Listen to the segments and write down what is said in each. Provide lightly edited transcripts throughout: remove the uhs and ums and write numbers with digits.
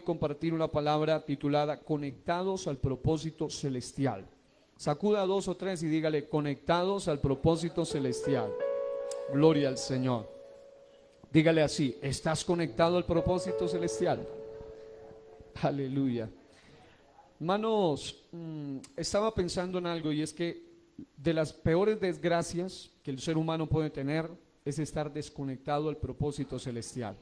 Compartir una palabra titulada Conectados al propósito celestial. Sacuda a dos o tres y dígale: conectados al propósito celestial. Gloria al Señor. Dígale así: ¿estás conectado al propósito celestial? Aleluya. Hermanos, estaba pensando en algo, y es que de las peores desgracias que el ser humano puede tener es estar desconectado al propósito celestial.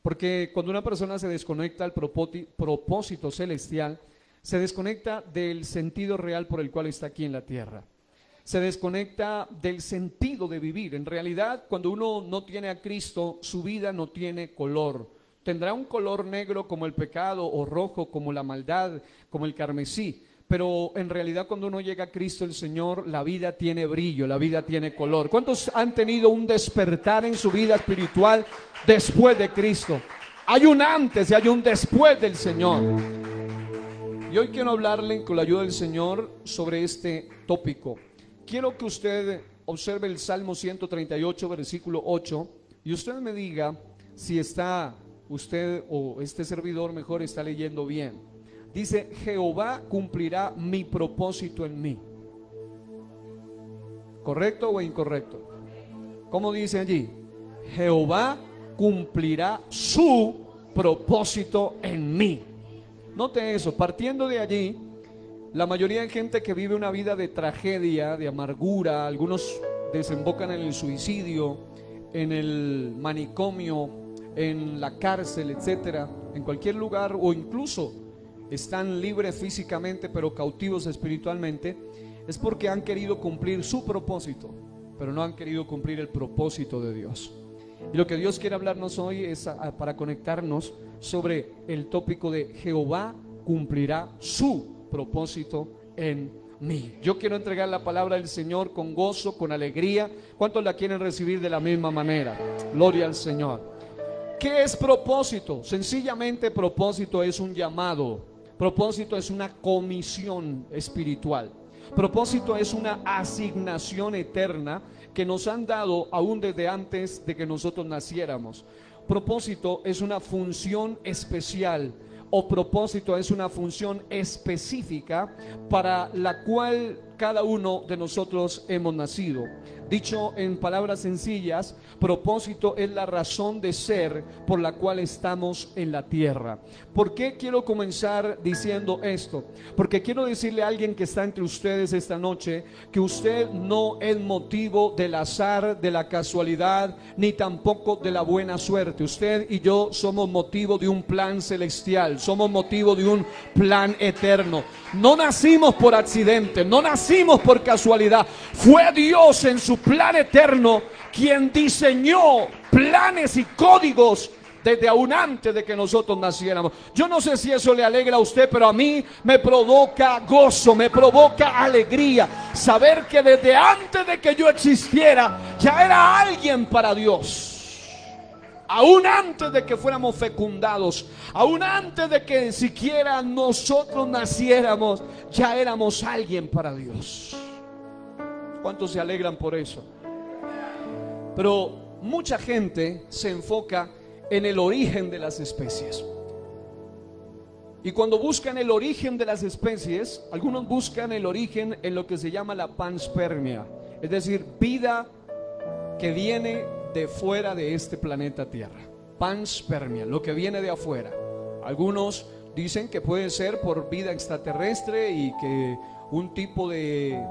Porque cuando una persona se desconecta al propósito celestial, se desconecta del sentido real por el cual está aquí en la tierra. Se desconecta del sentido de vivir. En realidad, cuando uno no tiene a Cristo, su vida no tiene color. Tendrá un color negro como el pecado, o rojo como la maldad, como el carmesí. Pero en realidad, cuando uno llega a Cristo el Señor, la vida tiene brillo, la vida tiene color. ¿Cuántos han tenido un despertar en su vida espiritual después de Cristo? Hay un antes y hay un después del Señor. Y hoy quiero hablarle con la ayuda del Señor sobre este tópico. Quiero que usted observe el Salmo 138, versículo 8, y usted me diga si está usted o este servidor mejor está leyendo bien. Dice: Jehová cumplirá mi propósito en mí. ¿Correcto o incorrecto? ¿Cómo dice allí? Jehová cumplirá su propósito en mí. Note eso. Partiendo de allí, la mayoría de gente que vive una vida de tragedia, de amargura, algunos desembocan en el suicidio, en el manicomio, en la cárcel, etcétera, en cualquier lugar, o incluso están libres físicamente pero cautivos espiritualmente, es porque han querido cumplir su propósito, pero no han querido cumplir el propósito de Dios. Y lo que Dios quiere hablarnos hoy es para conectarnos sobre el tópico de Jehová cumplirá su propósito en mí. Yo quiero entregar la palabra del Señor con gozo, con alegría. ¿Cuántos la quieren recibir de la misma manera? Gloria al Señor. ¿Qué es propósito? Sencillamente, propósito es un llamado. Propósito es una comisión espiritual. Propósito es una asignación eterna que nos han dado aún desde antes de que nosotros naciéramos. Propósito es una función especial, o propósito es una función específica para la cual cada uno de nosotros hemos nacido. Dicho en palabras sencillas, propósito es la razón de ser por la cual estamos en la tierra. ¿Por qué quiero comenzar diciendo esto? Porque quiero decirle a alguien que está entre ustedes esta noche que usted no es motivo del azar, de la casualidad, ni tampoco de la buena suerte. Usted y yo somos motivo de un plan celestial, somos motivo de un plan eterno. No nacimos por accidente, no nacimos por casualidad. Fue Dios en su plan eterno quien diseñó planes y códigos desde aún antes de que nosotros naciéramos. Yo no sé si eso le alegra a usted, pero a mí me provoca gozo, me provoca alegría saber que desde antes de que yo existiera ya era alguien para Dios. Aún antes de que fuéramos fecundados, aún antes de que siquiera nosotros naciéramos, ya éramos alguien para Dios. ¿Cuántos se alegran por eso? Pero mucha gente se enfoca en el origen de las especies. Y cuando buscan el origen de las especies, algunos buscan el origen en lo que se llama la panspermia, es decir, vida que viene de fuera de este planeta Tierra. Panspermia, lo que viene de afuera. Algunos dicen que puede ser por vida extraterrestre y que un tipo de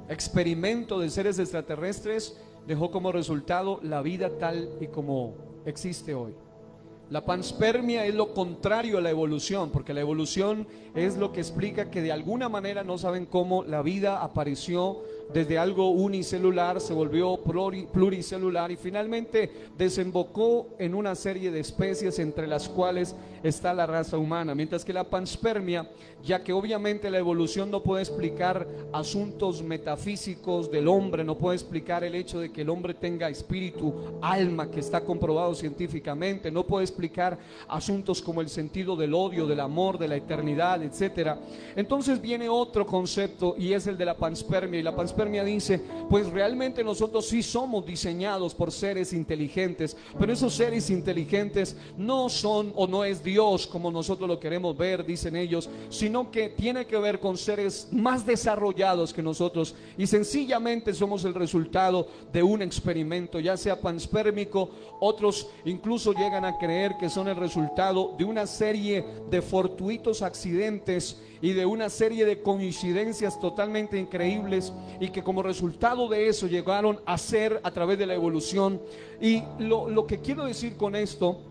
experimento de seres extraterrestres dejó como resultado la vida tal y como existe hoy. La panspermia es lo contrario a la evolución, porque la evolución es lo que explica que de alguna manera, no saben cómo, la vida apareció desde algo unicelular, se volvió pluricelular y finalmente desembocó en una serie de especies entre las cuales está la raza humana. Mientras que la panspermia, ya que obviamente la evolución no puede explicar asuntos metafísicos del hombre, no puede explicar el hecho de que el hombre tenga espíritu, alma, que está comprobado científicamente, no puede explicar asuntos como el sentido del odio, del amor, de la eternidad, etcétera. Entonces viene otro concepto y es el de la panspermia, y la panspermia panspermia dice, pues realmente nosotros sí somos diseñados por seres inteligentes, pero esos seres inteligentes no son o no es Dios como nosotros lo queremos ver, dicen ellos, sino que tiene que ver con seres más desarrollados que nosotros, y sencillamente somos el resultado de un experimento, ya sea panspermico. Otros incluso llegan a creer que son el resultado de una serie de fortuitos accidentes y de una serie de coincidencias totalmente increíbles, y que como resultado de eso llegaron a ser a través de la evolución. Y lo que quiero decir con esto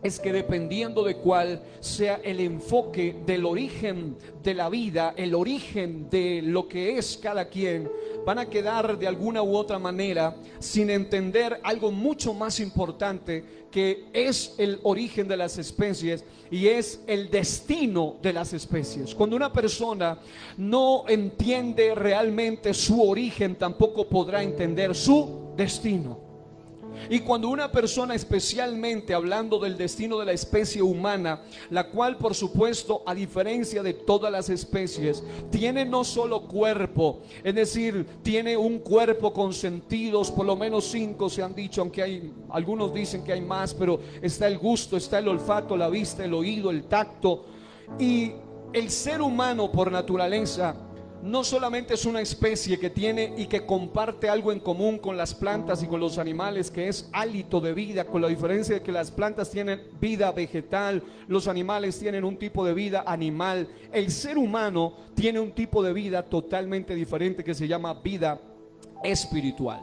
es que dependiendo de cuál sea el enfoque del origen de la vida, el origen de lo que es cada quien, van a quedar de alguna u otra manera sin entender algo mucho más importante, que es el origen de las especies y es el destino de las especies. Cuando una persona no entiende realmente su origen, tampoco podrá entender su destino. Y cuando una persona, especialmente hablando del destino de la especie humana, la cual por supuesto, a diferencia de todas las especies, tiene no solo cuerpo, es decir, tiene un cuerpo con sentidos, por lo menos 5 se han dicho, aunque hay algunos dicen que hay más, pero está el gusto, está el olfato, la vista, el oído, el tacto. Y el ser humano por naturaleza no solamente es una especie que tiene y que comparte algo en común con las plantas y con los animales, que es hálito de vida, con la diferencia de que las plantas tienen vida vegetal, los animales tienen un tipo de vida animal. El ser humano tiene un tipo de vida totalmente diferente que se llama vida espiritual.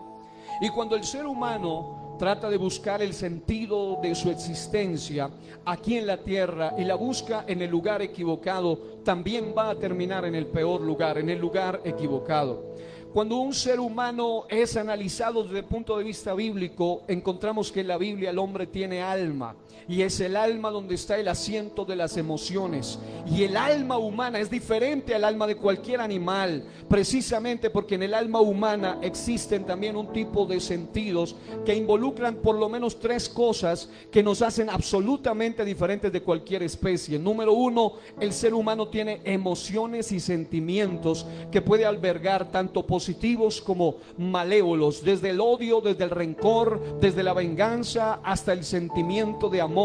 Y cuando el ser humano trata de buscar el sentido de su existencia aquí en la tierra y la busca en el lugar equivocado, también va a terminar en el peor lugar, en el lugar equivocado. Cuando un ser humano es analizado desde el punto de vista bíblico, encontramos que en la Biblia el hombre tiene alma, y es el alma donde está el asiento de las emociones. Y el alma humana es diferente al alma de cualquier animal, precisamente porque en el alma humana existen también un tipo de sentidos que involucran por lo menos 3 cosas que nos hacen absolutamente diferentes de cualquier especie. Número 1, el ser humano tiene emociones y sentimientos que puede albergar tanto positivos como malévolos, desde el odio, desde el rencor, desde la venganza, hasta el sentimiento de amor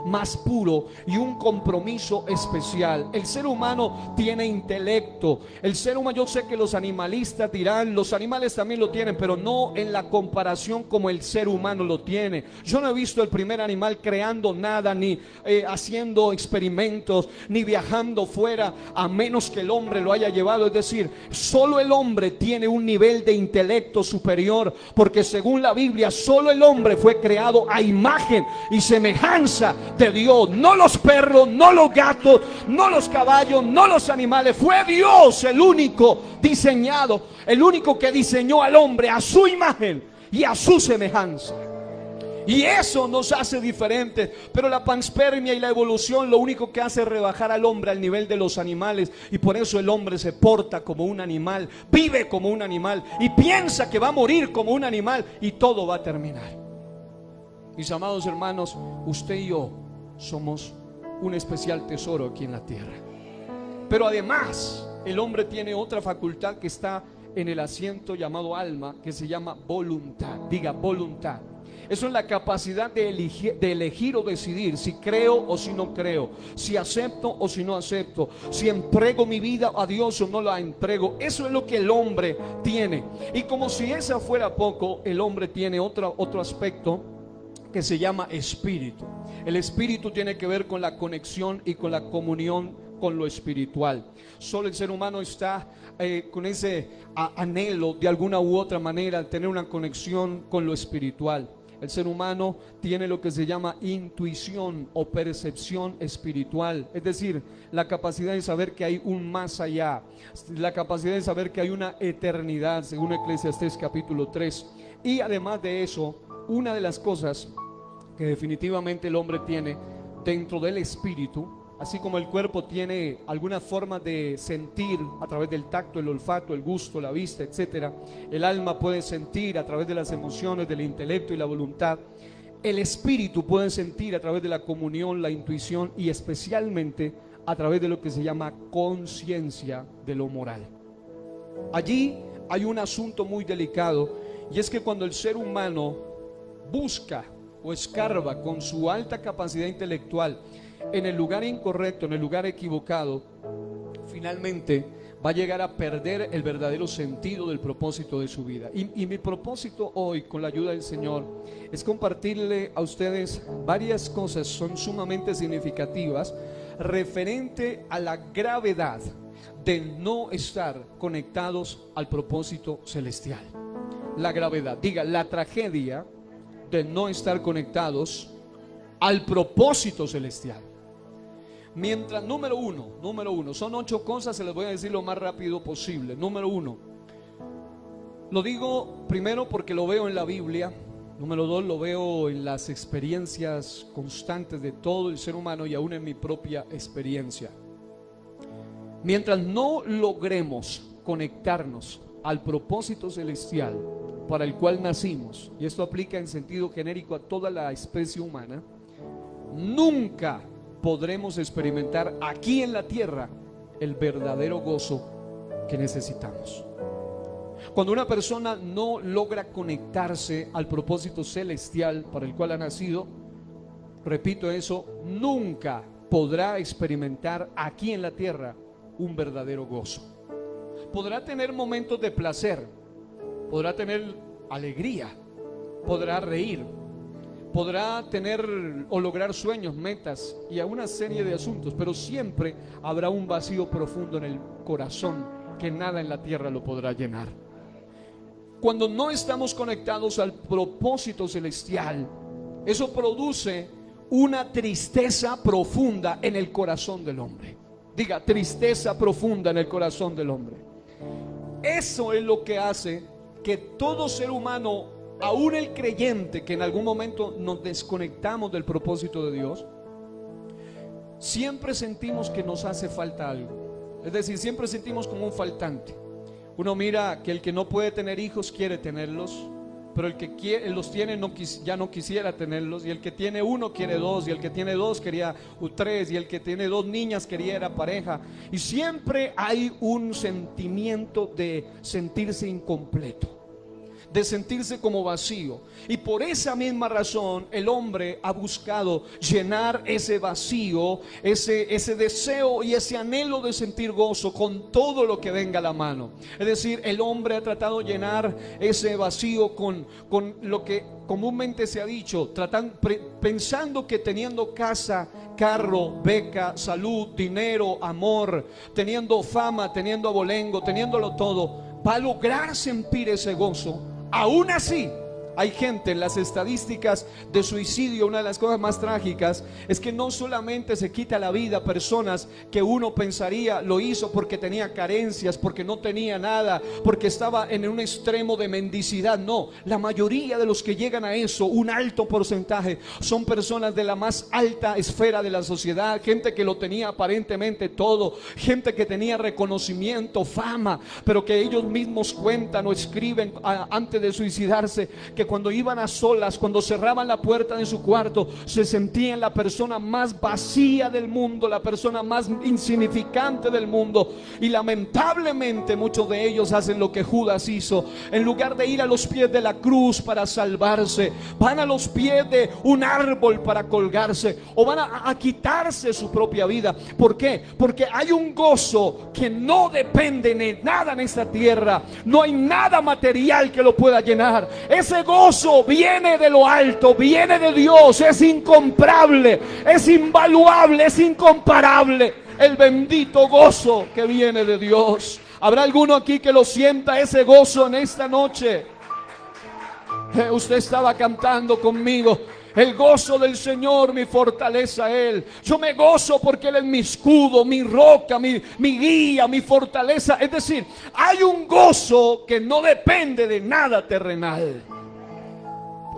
más puro y un compromiso especial. El ser humano tiene intelecto. El ser humano, yo sé que los animalistas dirán, los animales también lo tienen, pero no en la comparación como el ser humano lo tiene. Yo no he visto el primer animal creando nada, ni haciendo experimentos, ni viajando fuera, a menos que el hombre lo haya llevado. Es decir, solo el hombre tiene un nivel de intelecto superior, porque según la Biblia, solo el hombre fue creado a imagen y semejanza de Dios. No los perros, no los gatos, no los caballos, no los animales. Fue Dios el único diseñado, el único que diseñó al hombre a su imagen y a su semejanza. Y eso nos hace diferentes. Pero la panspermia y la evolución lo único que hace es rebajar al hombre al nivel de los animales. Y por eso el hombre se porta como un animal, vive como un animal y piensa que va a morir como un animal, y todo va a terminar. Mis amados hermanos, usted y yo somos un especial tesoro aquí en la tierra. Pero además, el hombre tiene otra facultad que está en el asiento llamado alma, que se llama voluntad. Diga, voluntad. Eso es la capacidad de elegir o decidir si creo o si no creo, si acepto o si no acepto, si entrego mi vida a Dios o no la entrego. Eso es lo que el hombre tiene. Y como si esa fuera poco, el hombre tiene otro aspecto que se llama espíritu. El espíritu tiene que ver con la conexión y con la comunión con lo espiritual. Solo el ser humano está con ese anhelo de alguna u otra manera de tener una conexión con lo espiritual. El ser humano tiene lo que se llama intuición o percepción espiritual, es decir, la capacidad de saber que hay un más allá, la capacidad de saber que hay una eternidad, según Eclesiastés capítulo 3. Y además de eso, una de las cosas que definitivamente el hombre tiene dentro del espíritu, así como el cuerpo tiene alguna forma de sentir a través del tacto, el olfato, el gusto, la vista, etcétera, el alma puede sentir a través de las emociones, del intelecto y la voluntad. El espíritu puede sentir a través de la comunión, la intuición y especialmente a través de lo que se llama conciencia de lo moral. Allí hay un asunto muy delicado, y es que cuando el ser humano busca o escarba con su alta capacidad intelectual en el lugar incorrecto, en el lugar equivocado, finalmente va a llegar a perder el verdadero sentido del propósito de su vida. Y mi propósito hoy, con la ayuda del Señor, es compartirle a ustedes varias cosas, son sumamente significativas, referente a la gravedad de no estar conectados al propósito celestial. La gravedad, diga, la tragedia de no estar conectados al propósito celestial. Mientras, número uno, son 8 cosas, se les voy a decir lo más rápido posible. Número 1, lo digo primero porque lo veo en la Biblia. Número 2, lo veo en las experiencias constantes de todo el ser humano y aún en mi propia experiencia. Mientras no logremos conectarnos al propósito celestial para el cual nacimos, y esto aplica en sentido genérico a toda la especie humana, nunca podremos experimentar aquí en la tierra el verdadero gozo que necesitamos. Cuando una persona no logra conectarse al propósito celestial para el cual ha nacido, repito eso, nunca podrá experimentar aquí en la tierra un verdadero gozo. Podrá tener momentos de placer, podrá tener alegría, podrá reír, podrá tener o lograr sueños, metas y a una serie de asuntos, pero siempre habrá un vacío profundo en el corazón que nada en la tierra lo podrá llenar. Cuando no estamos conectados al propósito celestial, eso produce una tristeza profunda en el corazón del hombre. Diga, tristeza profunda en el corazón del hombre. Eso es lo que hace que todo ser humano, aún el creyente, que en algún momento nos desconectamos del propósito de Dios, siempre sentimos que nos hace falta algo. Es decir, siempre sentimos como un faltante. Uno mira que el que no puede tener hijos quiere tenerlos, pero el que los tiene ya no quisiera tenerlos, y el que tiene uno quiere dos, y el que tiene dos quería tres, y el que tiene 2 niñas quería era pareja, y siempre hay un sentimiento de sentirse incompleto, de sentirse como vacío. Y por esa misma razón el hombre ha buscado llenar ese vacío, ese deseo y ese anhelo de sentir gozo con todo lo que venga a la mano. Es decir, el hombre ha tratado de llenar ese vacío con lo que comúnmente se ha dicho, pensando que teniendo casa, carro, beca, salud, dinero, amor, teniendo fama, teniendo abolengo, teniéndolo todo, va a lograr sentir ese gozo. Aún así, hay gente en las estadísticas de suicidio. Una de las cosas más trágicas es que no solamente se quita la vida personas que uno pensaría lo hizo porque tenía carencias, porque no tenía nada, porque estaba en un extremo de mendicidad. No, la mayoría de los que llegan a eso, un alto porcentaje, son personas de la más alta esfera de la sociedad, gente que lo tenía aparentemente todo, gente que tenía reconocimiento, fama, pero que ellos mismos cuentan o escriben antes de suicidarse que cuando iban a solas, cuando cerraban la puerta de su cuarto, se sentían la persona más vacía del mundo, la persona más insignificante del mundo. Y lamentablemente muchos de ellos hacen lo que Judas hizo. En lugar de ir a los pies de la cruz para salvarse, van a los pies de un árbol para colgarse, o van a quitarse su propia vida. ¿Por qué? Porque hay un gozo que no depende de nada en esta tierra. No hay nada material que lo pueda llenar. Ese gozo viene de lo alto, viene de Dios, es incomparable, es invaluable, es incomparable. El bendito gozo que viene de Dios. ¿Habrá alguno aquí que lo sienta ese gozo en esta noche? Usted estaba cantando conmigo: el gozo del Señor, mi fortaleza Él. Yo me gozo porque Él es mi escudo, mi roca, mi guía, mi fortaleza. Es decir, hay un gozo que no depende de nada terrenal.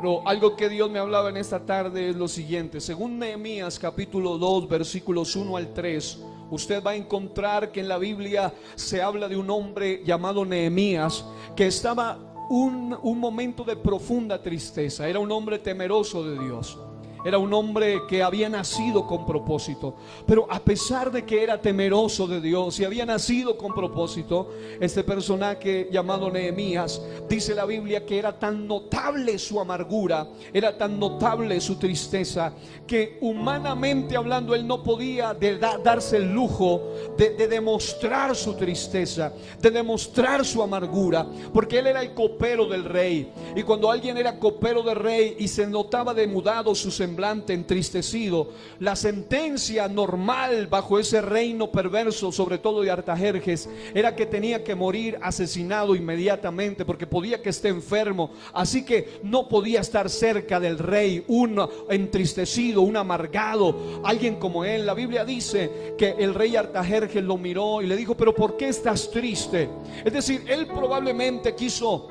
Pero algo que Dios me hablaba en esta tarde es lo siguiente. Según Nehemías capítulo 2 versículos 1 al 3, usted va a encontrar que en la Biblia se habla de un hombre llamado Nehemías que estaba un momento de profunda tristeza. Era un hombre temeroso de Dios. Era un hombre que había nacido con propósito, pero a pesar de que era temeroso de Dios y había nacido con propósito, este personaje llamado Nehemías, dice la Biblia que era tan notable su amargura, era tan notable su tristeza, que humanamente hablando él no podía darse el lujo de demostrar su tristeza, de demostrar su amargura, porque él era el copero del rey, y cuando alguien era copero del rey y se notaba demudado su semblante, entristecido, la sentencia normal bajo ese reino perverso, sobre todo de Artajerjes, era que tenía que morir asesinado inmediatamente, porque podía que esté enfermo, así que no podía estar cerca del rey un entristecido, un amargado, alguien como él. La Biblia dice que el rey Artajerjes lo miró y le dijo: pero ¿por qué estás triste? Es decir, él probablemente quiso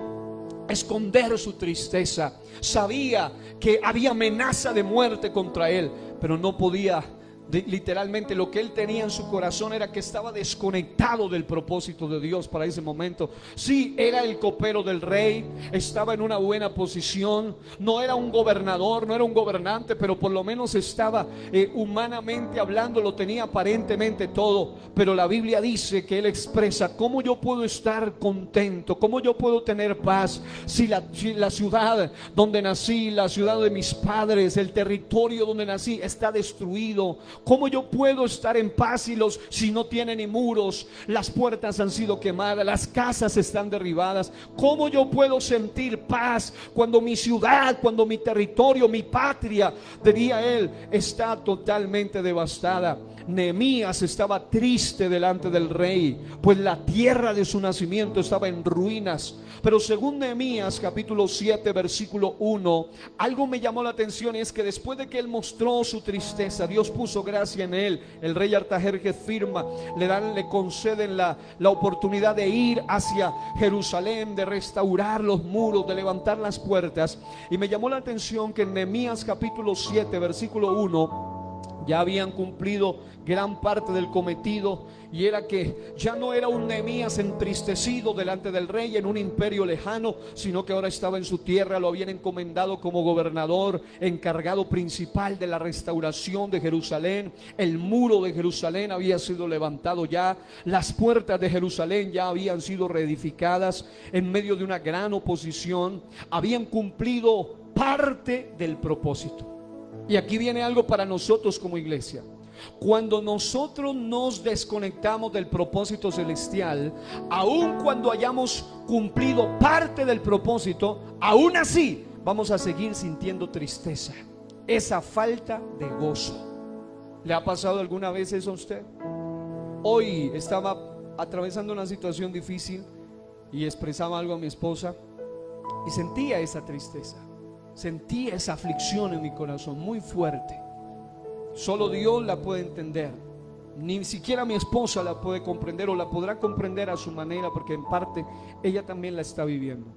esconder su tristeza, sabía que había amenaza de muerte contra él, pero no podía. Literalmente lo que él tenía en su corazón era que estaba desconectado del propósito de Dios para ese momento. Sí, era el copero del rey, estaba en una buena posición, no era un gobernador, no era un gobernante, pero por lo menos estaba humanamente hablando, lo tenía aparentemente todo. Pero la Biblia dice que él expresa: ¿cómo yo puedo estar contento? ¿Cómo yo puedo tener paz si la ciudad donde nací, la ciudad de mis padres, el territorio donde nací está destruido? ¿Cómo yo puedo estar en paz si no tiene ni muros? Las puertas han sido quemadas, las casas están derribadas. ¿Cómo yo puedo sentir paz cuando mi ciudad, cuando mi territorio, mi patria, diría él, está totalmente devastada? Nehemías estaba triste delante del rey, pues la tierra de su nacimiento estaba en ruinas. Pero según Nehemías capítulo 7 versículo 1, algo me llamó la atención, y es que después de que él mostró su tristeza, Dios puso gracia en él. El rey Artajerjes firma, le conceden la oportunidad de ir hacia Jerusalén, de restaurar los muros, de levantar las puertas. Y me llamó la atención que en Nehemías capítulo 7 versículo 1 ya habían cumplido gran parte del cometido, y era que ya no era un Nehemías entristecido delante del rey en un imperio lejano, sino que ahora estaba en su tierra. Lo habían encomendado como gobernador, encargado principal de la restauración de Jerusalén. El muro de Jerusalén había sido levantado ya, las puertas de Jerusalén ya habían sido reedificadas en medio de una gran oposición. Habían cumplido parte del propósito. Y aquí viene algo para nosotros como iglesia. Cuando nosotros nos desconectamos del propósito celestial, aun cuando hayamos cumplido parte del propósito, aún así vamos a seguir sintiendo tristeza, esa falta de gozo. ¿Le ha pasado alguna vez eso a usted? Hoy estaba atravesando una situación difícil y expresaba algo a mi esposa y sentía esa tristeza. Sentí esa aflicción en mi corazón muy fuerte. Solo Dios la puede entender. Ni siquiera mi esposa la puede comprender, o la podrá comprender a su manera, porque en parte ella también la está viviendo.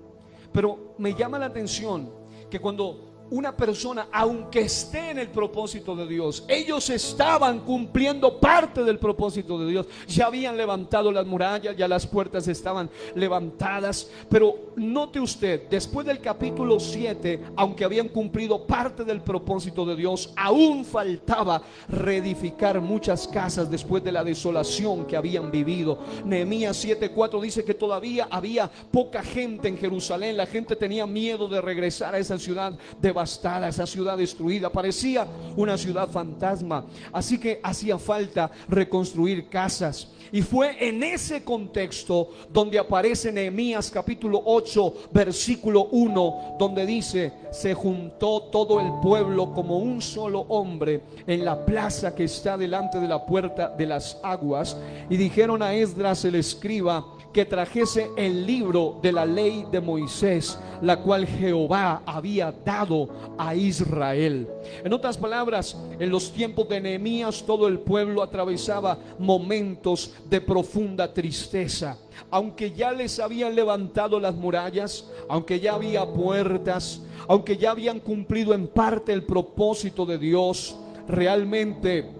Pero me llama la atención que cuando una persona, aunque esté en el propósito de Dios, ellos estaban cumpliendo parte del propósito de Dios. Ya habían levantado las murallas, ya las puertas estaban levantadas. Pero note usted, después del capítulo 7, aunque habían cumplido parte del propósito de Dios, aún faltaba reedificar muchas casas después de la desolación que habían vivido. Nehemías 7:4 dice que todavía había poca gente en Jerusalén. La gente tenía miedo de regresar a esa ciudad devastada, esa ciudad destruida. Parecía una ciudad fantasma. Así que hacía falta reconstruir casas. Y fue en ese contexto donde aparece Nehemías capítulo 8 versículo 1, donde dice: se juntó todo el pueblo como un solo hombre en la plaza que está delante de la puerta de las aguas, y dijeron a Esdras el escriba que trajese el libro de la ley de Moisés, la cual Jehová había dado a Israel. En otras palabras, en los tiempos de Nehemías todo el pueblo atravesaba momentos de profunda tristeza. Aunque ya les habían levantado las murallas, aunque ya había puertas, aunque ya habían cumplido en parte el propósito de Dios, realmente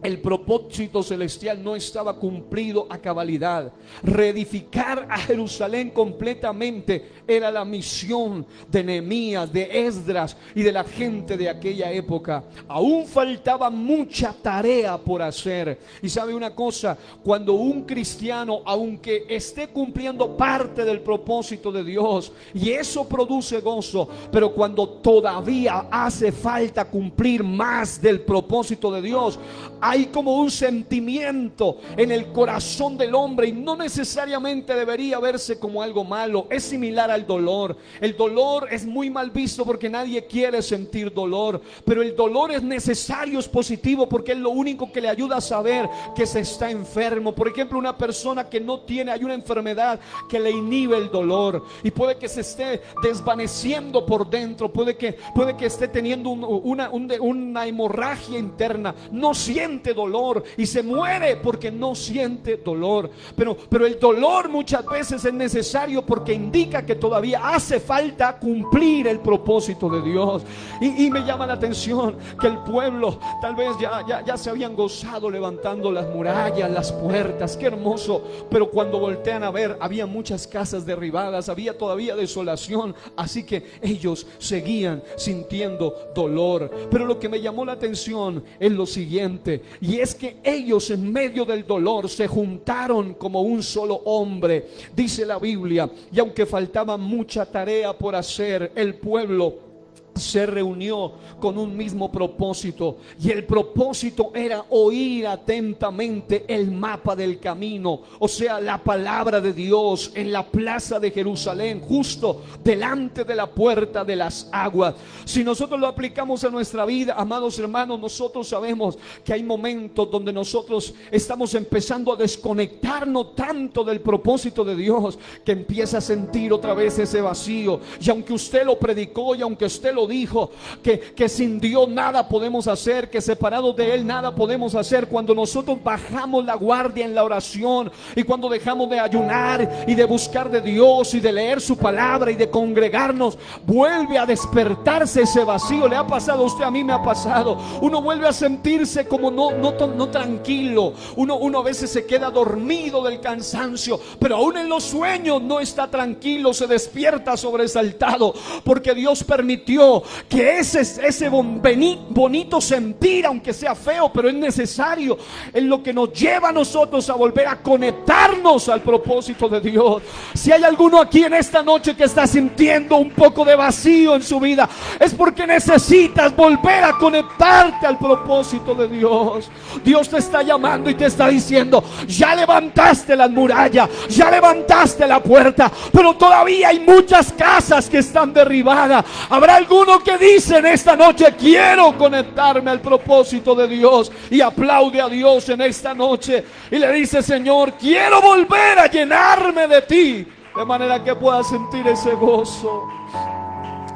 el propósito celestial no estaba cumplido a cabalidad. Reedificar a Jerusalén completamente era la misión de Nehemías, de Esdras y de la gente de aquella época. Aún faltaba mucha tarea por hacer. Y sabe una cosa, cuando un cristiano, aunque esté cumpliendo parte del propósito de Dios, y eso produce gozo, pero cuando todavía hace falta cumplir más del propósito de Dios, hay como un sentimiento en el corazón del hombre, y no necesariamente debería verse como algo malo. Es similar al dolor. El dolor es muy mal visto porque nadie quiere sentir dolor, pero el dolor es necesario, es positivo, porque es lo único que le ayuda a saber que se está enfermo. Por ejemplo, una persona que no tiene, hay una enfermedad que le inhibe el dolor, y puede que se esté desvaneciendo por dentro, puede que esté teniendo una hemorragia interna, no siente dolor y se muere porque no siente dolor. Pero el dolor muchas veces es necesario porque indica que todavía hace falta cumplir el propósito de Dios. Y me llama la atención que el pueblo tal vez ya se habían gozado levantando las murallas, las puertas, qué hermoso, pero cuando voltean a ver, había muchas casas derribadas, había todavía desolación, así que ellos seguían sintiendo dolor. Pero lo que me llamó la atención es lo siguiente, y es que ellos en medio del dolor se juntaron como un solo hombre, dice la Biblia, y aunque faltaba mucha tarea por hacer, el pueblo se reunió con un mismo propósito, y el propósito era oír atentamente el mapa del camino, o sea, la palabra de Dios en la plaza de Jerusalén, justo delante de la puerta de las aguas. Si nosotros lo aplicamos a nuestra vida, amados hermanos, nosotros sabemos que hay momentos donde nosotros estamos empezando a desconectarnos tanto del propósito de Dios, que empieza a sentir otra vez ese vacío. Y aunque usted lo predicó, y aunque usted lo dijo, que sin Dios nada podemos hacer, que separados de Él nada podemos hacer, cuando nosotros bajamos la guardia en la oración, y cuando dejamos de ayunar y de buscar de Dios y de leer su palabra y de congregarnos, vuelve a despertarse ese vacío. ¿Le ha pasado a usted? A mí me ha pasado. Uno vuelve a sentirse como no tranquilo. Uno a veces se queda dormido del cansancio, pero aún en los sueños no está tranquilo, se despierta sobresaltado, porque Dios permitió que ese bonito sentir, aunque sea feo, pero es necesario, es lo que nos lleva a nosotros a volver a conectarnos al propósito de Dios. Si hay alguno aquí en esta noche que está sintiendo un poco de vacío en su vida, es porque necesitas volver a conectarte al propósito de Dios. Dios te está llamando y te está diciendo: ya levantaste las murallas, ya levantaste la puerta, pero todavía hay muchas casas que están derribadas. Habrá alguno que dice en esta noche: quiero conectarme al propósito de Dios, y aplaude a Dios en esta noche y le dice: Señor, quiero volver a llenarme de ti, de manera que pueda sentir ese gozo.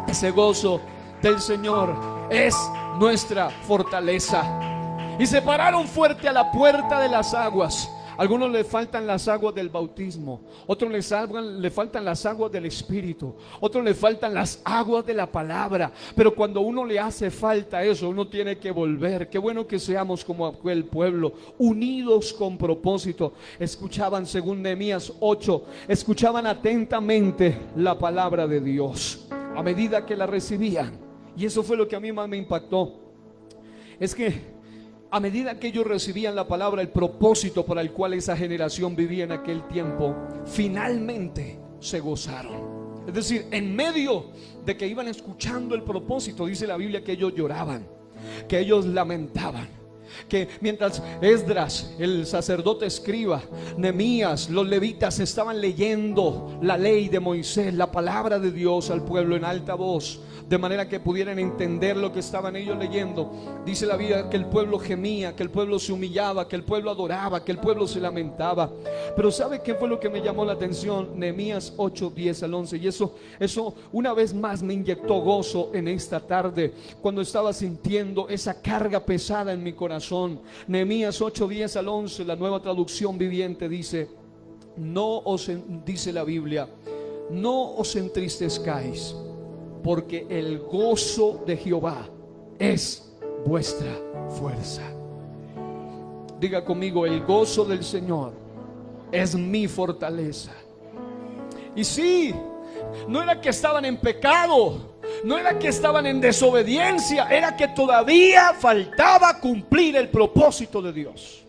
Ese gozo del Señor es nuestra fortaleza. Y se pararon fuerte a la puerta de las aguas. Algunos le faltan las aguas del bautismo, otros le faltan las aguas del Espíritu, otros le faltan las aguas de la palabra. Pero cuando uno le hace falta eso, uno tiene que volver. Qué bueno que seamos como aquel pueblo, unidos con propósito. Escuchaban, según Nehemías 8, escuchaban atentamente la palabra de Dios a medida que la recibían. Y eso fue lo que a mí más me impactó. Es que a medida que ellos recibían la palabra, el propósito para el cual esa generación vivía en aquel tiempo, finalmente se gozaron. Es decir, en medio de que iban escuchando el propósito, dice la Biblia que ellos lloraban, que ellos lamentaban, que mientras Esdras, el sacerdote escriba, Nehemías, los levitas estaban leyendo la ley de Moisés, la palabra de Dios al pueblo en alta voz, de manera que pudieran entender lo que estaban ellos leyendo, dice la Biblia que el pueblo gemía, que el pueblo se humillaba, que el pueblo adoraba, que el pueblo se lamentaba. Pero ¿sabe qué fue lo que me llamó la atención? Nehemías 8, 10 al 11. Y eso una vez más me inyectó gozo en esta tarde, cuando estaba sintiendo esa carga pesada en mi corazón. Nehemías 8, 10 al 11, la Nueva Traducción Viviente dice: dice la Biblia, no os entristezcáis, porque el gozo de Jehová es vuestra fuerza. Diga conmigo: el gozo del Señor es mi fortaleza. Y sí, no era que estaban en pecado, no era que estaban en desobediencia, era que todavía faltaba cumplir el propósito de Dios.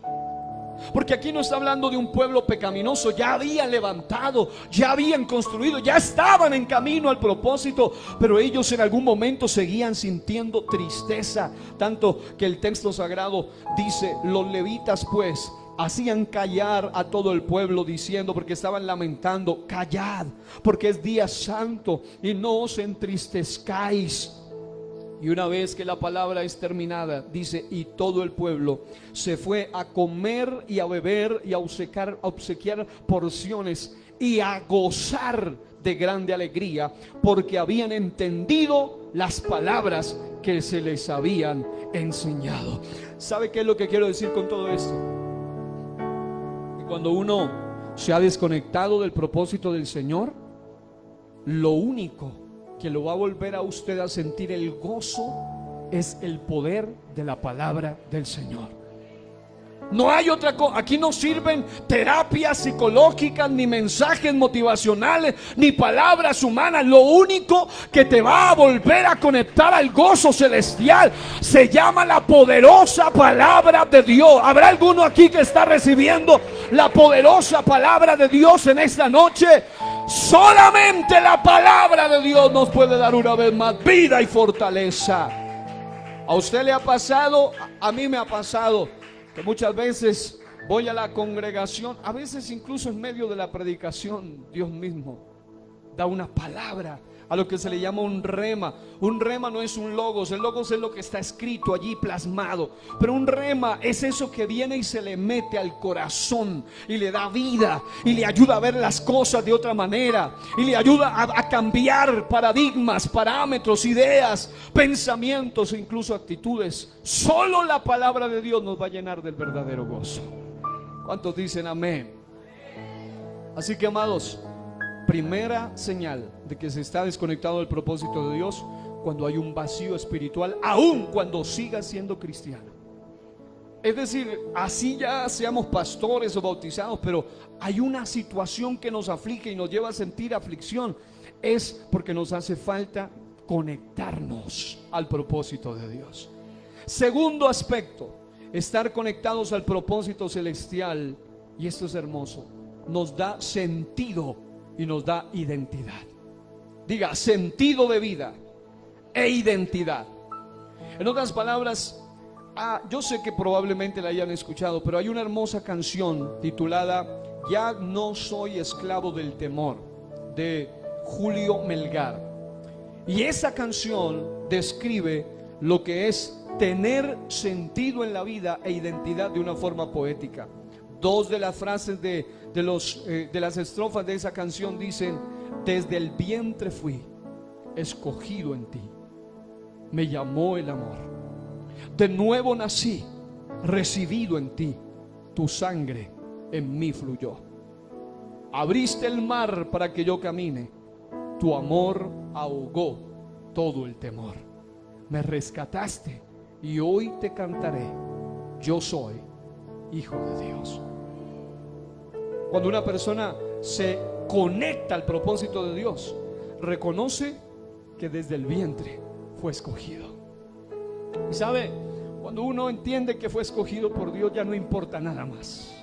Porque aquí no está hablando de un pueblo pecaminoso. Ya habían levantado, ya habían construido, ya estaban en camino al propósito, pero ellos en algún momento seguían sintiendo tristeza, tanto que el texto sagrado dice: los levitas pues hacían callar a todo el pueblo, diciendo, porque estaban lamentando: callad, porque es día santo, y no os entristezcáis. Y una vez que la palabra es terminada, dice: y todo el pueblo se fue a comer y a beber y a obsequiar porciones y a gozar de grande alegría, porque habían entendido las palabras que se les habían enseñado. ¿Sabe qué es lo que quiero decir con todo esto? Que cuando uno se ha desconectado del propósito del Señor, lo único que lo va a volver a usted a sentir el gozo es el poder de la palabra del Señor. No hay otra cosa. Aquí no sirven terapias psicológicas, ni mensajes motivacionales, ni palabras humanas. Lo único que te va a volver a conectar al gozo celestial se llama la poderosa palabra de Dios. ¿Habrá alguno aquí que está recibiendo la poderosa palabra de Dios en esta noche? Solamente la palabra de Dios nos puede dar una vez más vida y fortaleza. ¿A usted le ha pasado? A mí me ha pasado que muchas veces voy a la congregación, a veces incluso en medio de la predicación, Dios mismo da una palabra, a lo que se le llama un rema. Un rema no es un logos, el logos es lo que está escrito allí plasmado, pero un rema es eso que viene y se le mete al corazón y le da vida y le ayuda a ver las cosas de otra manera y le ayuda a cambiar paradigmas, parámetros, ideas, pensamientos e incluso actitudes. Solo la palabra de Dios nos va a llenar del verdadero gozo. ¿Cuántos dicen amén? Así que, amados, primera señal de que se está desconectado del propósito de Dios, cuando hay un vacío espiritual, aun cuando siga siendo cristiano. Es decir, así ya seamos pastores o bautizados, pero hay una situación que nos aflige y nos lleva a sentir aflicción. Es porque nos hace falta conectarnos al propósito de Dios. Segundo aspecto, estar conectados al propósito celestial, y esto es hermoso, nos da sentido y nos da identidad. Diga: sentido de vida e identidad. En otras palabras, yo sé que probablemente la hayan escuchado, pero hay una hermosa canción titulada Ya no soy esclavo del temor, de Julio Melgar. Y esa canción describe lo que es tener sentido en la vida e identidad de una forma poética. Dos de las frases de las estrofas de esa canción dicen: desde el vientre fui escogido en ti, me llamó el amor, de nuevo nací, recibido en ti, tu sangre en mí fluyó, abriste el mar para que yo camine, tu amor ahogó todo el temor, me rescataste y hoy te cantaré, yo soy hijo de Dios. Cuando una persona se conecta al propósito de Dios, reconoce que desde el vientre fue escogido. Y sabe, cuando uno entiende que fue escogido por Dios, ya no importa nada más.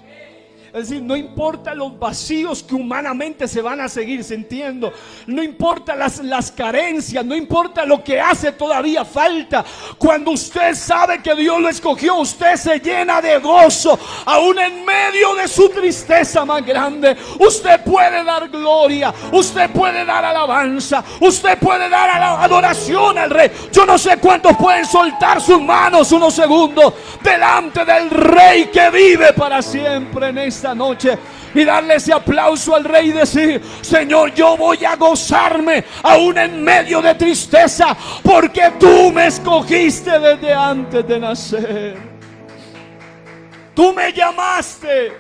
Es decir, no importa los vacíos que humanamente se van a seguir sintiendo, no importa las carencias, no importa lo que hace todavía falta. Cuando usted sabe que Dios lo escogió, usted se llena de gozo, aún en medio de su tristeza más grande. Usted puede dar gloria, usted puede dar alabanza, usted puede dar adoración al Rey. Yo no sé cuántos pueden soltar sus manos unos segundos delante del Rey que vive para siempre en esta noche y darle ese aplauso al Rey y decir: Señor, yo voy a gozarme aún en medio de tristeza, porque tú me escogiste desde antes de nacer. Tú me llamaste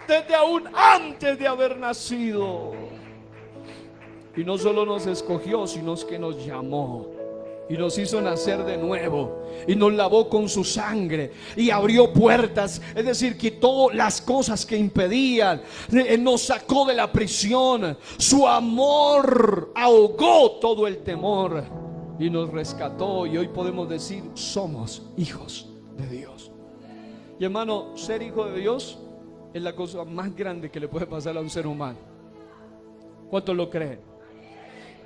desde aún antes de haber nacido. Y no solo nos escogió, sino que nos llamó. y nos hizo nacer de nuevo y nos lavó con su sangre y abrió puertas, es decir, quitó las cosas que impedían, nos sacó de la prisión. Su amor ahogó todo el temor y nos rescató, y hoy podemos decir: somos hijos de Dios. Y hermano, ser hijo de Dios es la cosa más grande que le puede pasar a un ser humano. ¿Cuántos lo creen?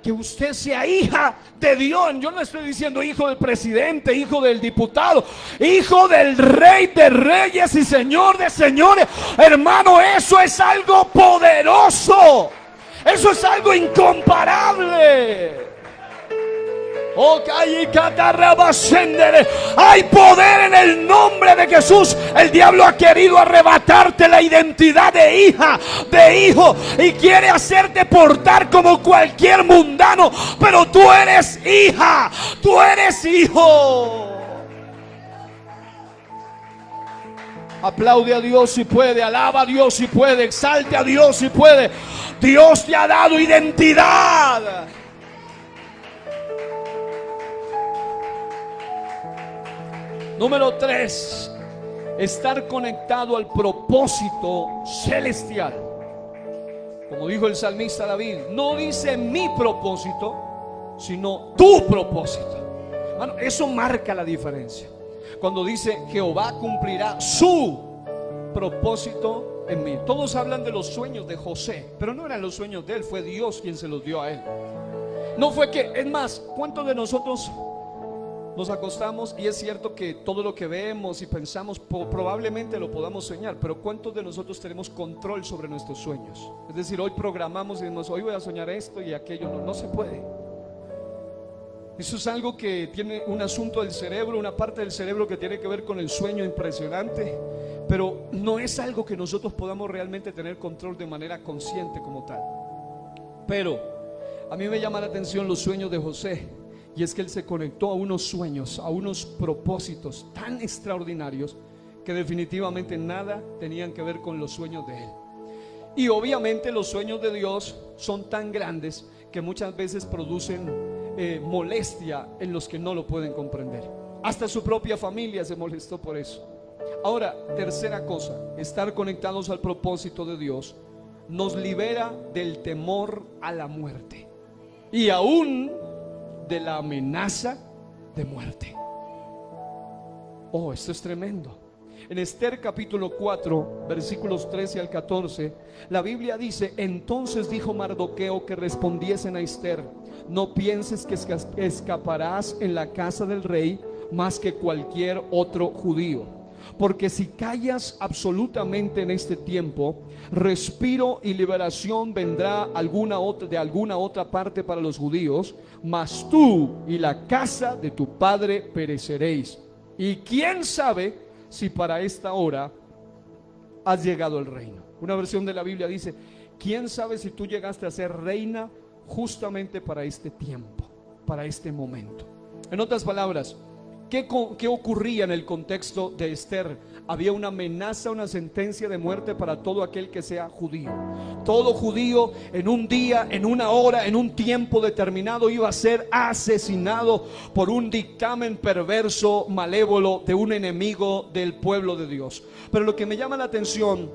Que usted sea hija de Dios. Yo no estoy diciendo hijo del presidente, hijo del diputado, hijo del Rey de Reyes y Señor de Señores. Hermano, eso es algo poderoso. Eso es algo incomparable. Hay poder en el nombre de Jesús. El diablo ha querido arrebatarte la identidad de hija, de hijo, y quiere hacerte portar como cualquier mundano, pero tú eres hija, tú eres hijo. Aplaude a Dios si puede, alaba a Dios si puede, exalte a Dios si puede. Dios te ha dado identidad. Número 3, estar conectado al propósito celestial. Como dijo el salmista David, no dice mi propósito, sino tu propósito. Bueno, eso marca la diferencia. Cuando dice Jehová cumplirá su propósito en mí. Todos hablan de los sueños de José, pero no eran los sueños de él, fue Dios quien se los dio a él. No fue que, es más, ¿cuántos de nosotros nos acostamos y es cierto que todo lo que vemos y pensamos probablemente lo podamos soñar, pero cuántos de nosotros tenemos control sobre nuestros sueños? Es decir, hoy programamos y decimos: hoy voy a soñar esto y aquello. No se puede. Eso es algo que tiene un asunto del cerebro, una parte del cerebro que tiene que ver con el sueño impresionante, pero no es algo que nosotros podamos realmente tener control de manera consciente como tal. Pero a mí me llama la atención los sueños de José. Y es que él se conectó a unos sueños, a unos propósitos tan extraordinarios que definitivamente nada tenían que ver con los sueños de él. Y obviamente los sueños de Dios son tan grandes que muchas veces producen molestia en los que no lo pueden comprender. Hasta su propia familia se molestó por eso. Ahora, tercera cosa, estar conectados al propósito de Dios nos libera del temor a la muerte y aún de la amenaza de muerte. Oh, esto es tremendo. En Esther capítulo 4 versículos 13 al 14, la Biblia dice: entonces dijo Mardoqueo que respondiesen a Esther: no pienses que escaparás en la casa del rey más que cualquier otro judío, porque si callas absolutamente en este tiempo, respiro y liberación vendrá de alguna otra parte para los judíos, mas tú y la casa de tu padre pereceréis. Y quién sabe si para esta hora has llegado al reino. Una versión de la Biblia dice: quién sabe si tú llegaste a ser reina justamente para este tiempo, para este momento. En otras palabras, ¿qué ocurría en el contexto de Esther? Había una amenaza, una sentencia de muerte para todo aquel que sea judío. Todo judío en un día, en una hora, en un tiempo determinado iba a ser asesinado por un dictamen perverso, malévolo de un enemigo del pueblo de Dios. Pero lo que me llama la atención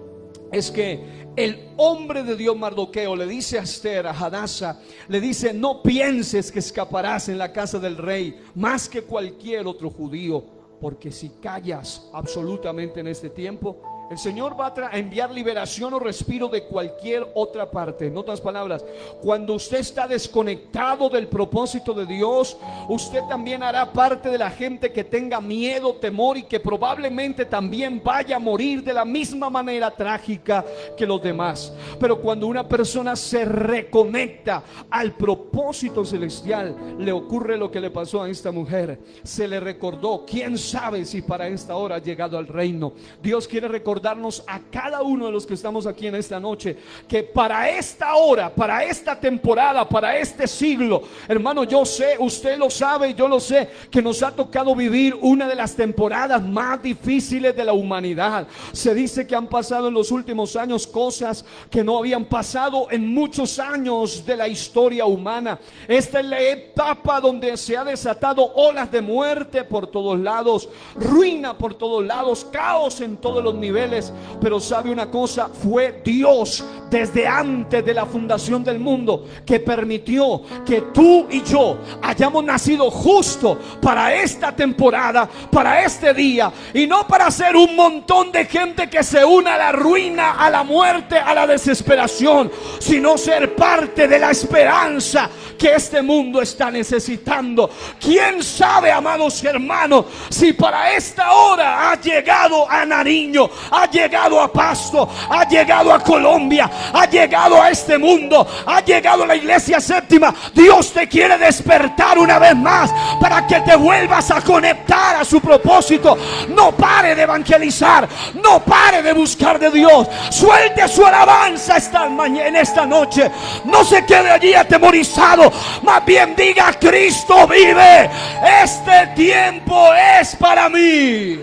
es que el hombre de Dios Mardoqueo le dice a Esther, a Hadasa, le dice: no pienses que escaparás en la casa del rey más que cualquier otro judío, porque si callas absolutamente en este tiempo, el Señor va a enviar liberación o respiro de cualquier otra parte. En otras palabras, cuando usted está desconectado del propósito de Dios, usted también hará parte de la gente que tenga miedo, temor, y que probablemente también vaya a morir de la misma manera trágica que los demás. Pero cuando una persona se reconecta al propósito celestial, le ocurre lo que le pasó a esta mujer. Se le recordó: quién sabe si para esta hora ha llegado al reino. Dios quiere recordar recordarnos a cada uno de los que estamos aquí en esta noche que para esta hora, para esta temporada, para este siglo, hermano, yo sé, usted lo sabe, yo lo sé, que nos ha tocado vivir una de las temporadas más difíciles de la humanidad. Se dice que han pasado en los últimos años cosas que no habían pasado en muchos años de la historia humana. Esta es la etapa donde se ha desatado olas de muerte por todos lados, ruina por todos lados, caos en todos los niveles. Pero sabe una cosa, fue Dios desde antes de la fundación del mundo que permitió que tú y yo hayamos nacido justo para esta temporada, para este día, y no para ser un montón de gente que se une a la ruina, a la muerte, a la desesperación, sino ser parte de la esperanza que este mundo está necesitando. ¿Quién sabe, amados hermanos, si para esta hora ha llegado a Nariño, ha llegado a Pasto, ha llegado a Colombia, ha llegado a este mundo, ha llegado a la iglesia séptima? Dios te quiere despertar una vez más para que te vuelvas a conectar a su propósito. No pare de evangelizar, no pare de buscar de Dios. Suelte su alabanza en esta noche. No se quede allí atemorizado, más bien diga: Cristo vive, este tiempo es para mí.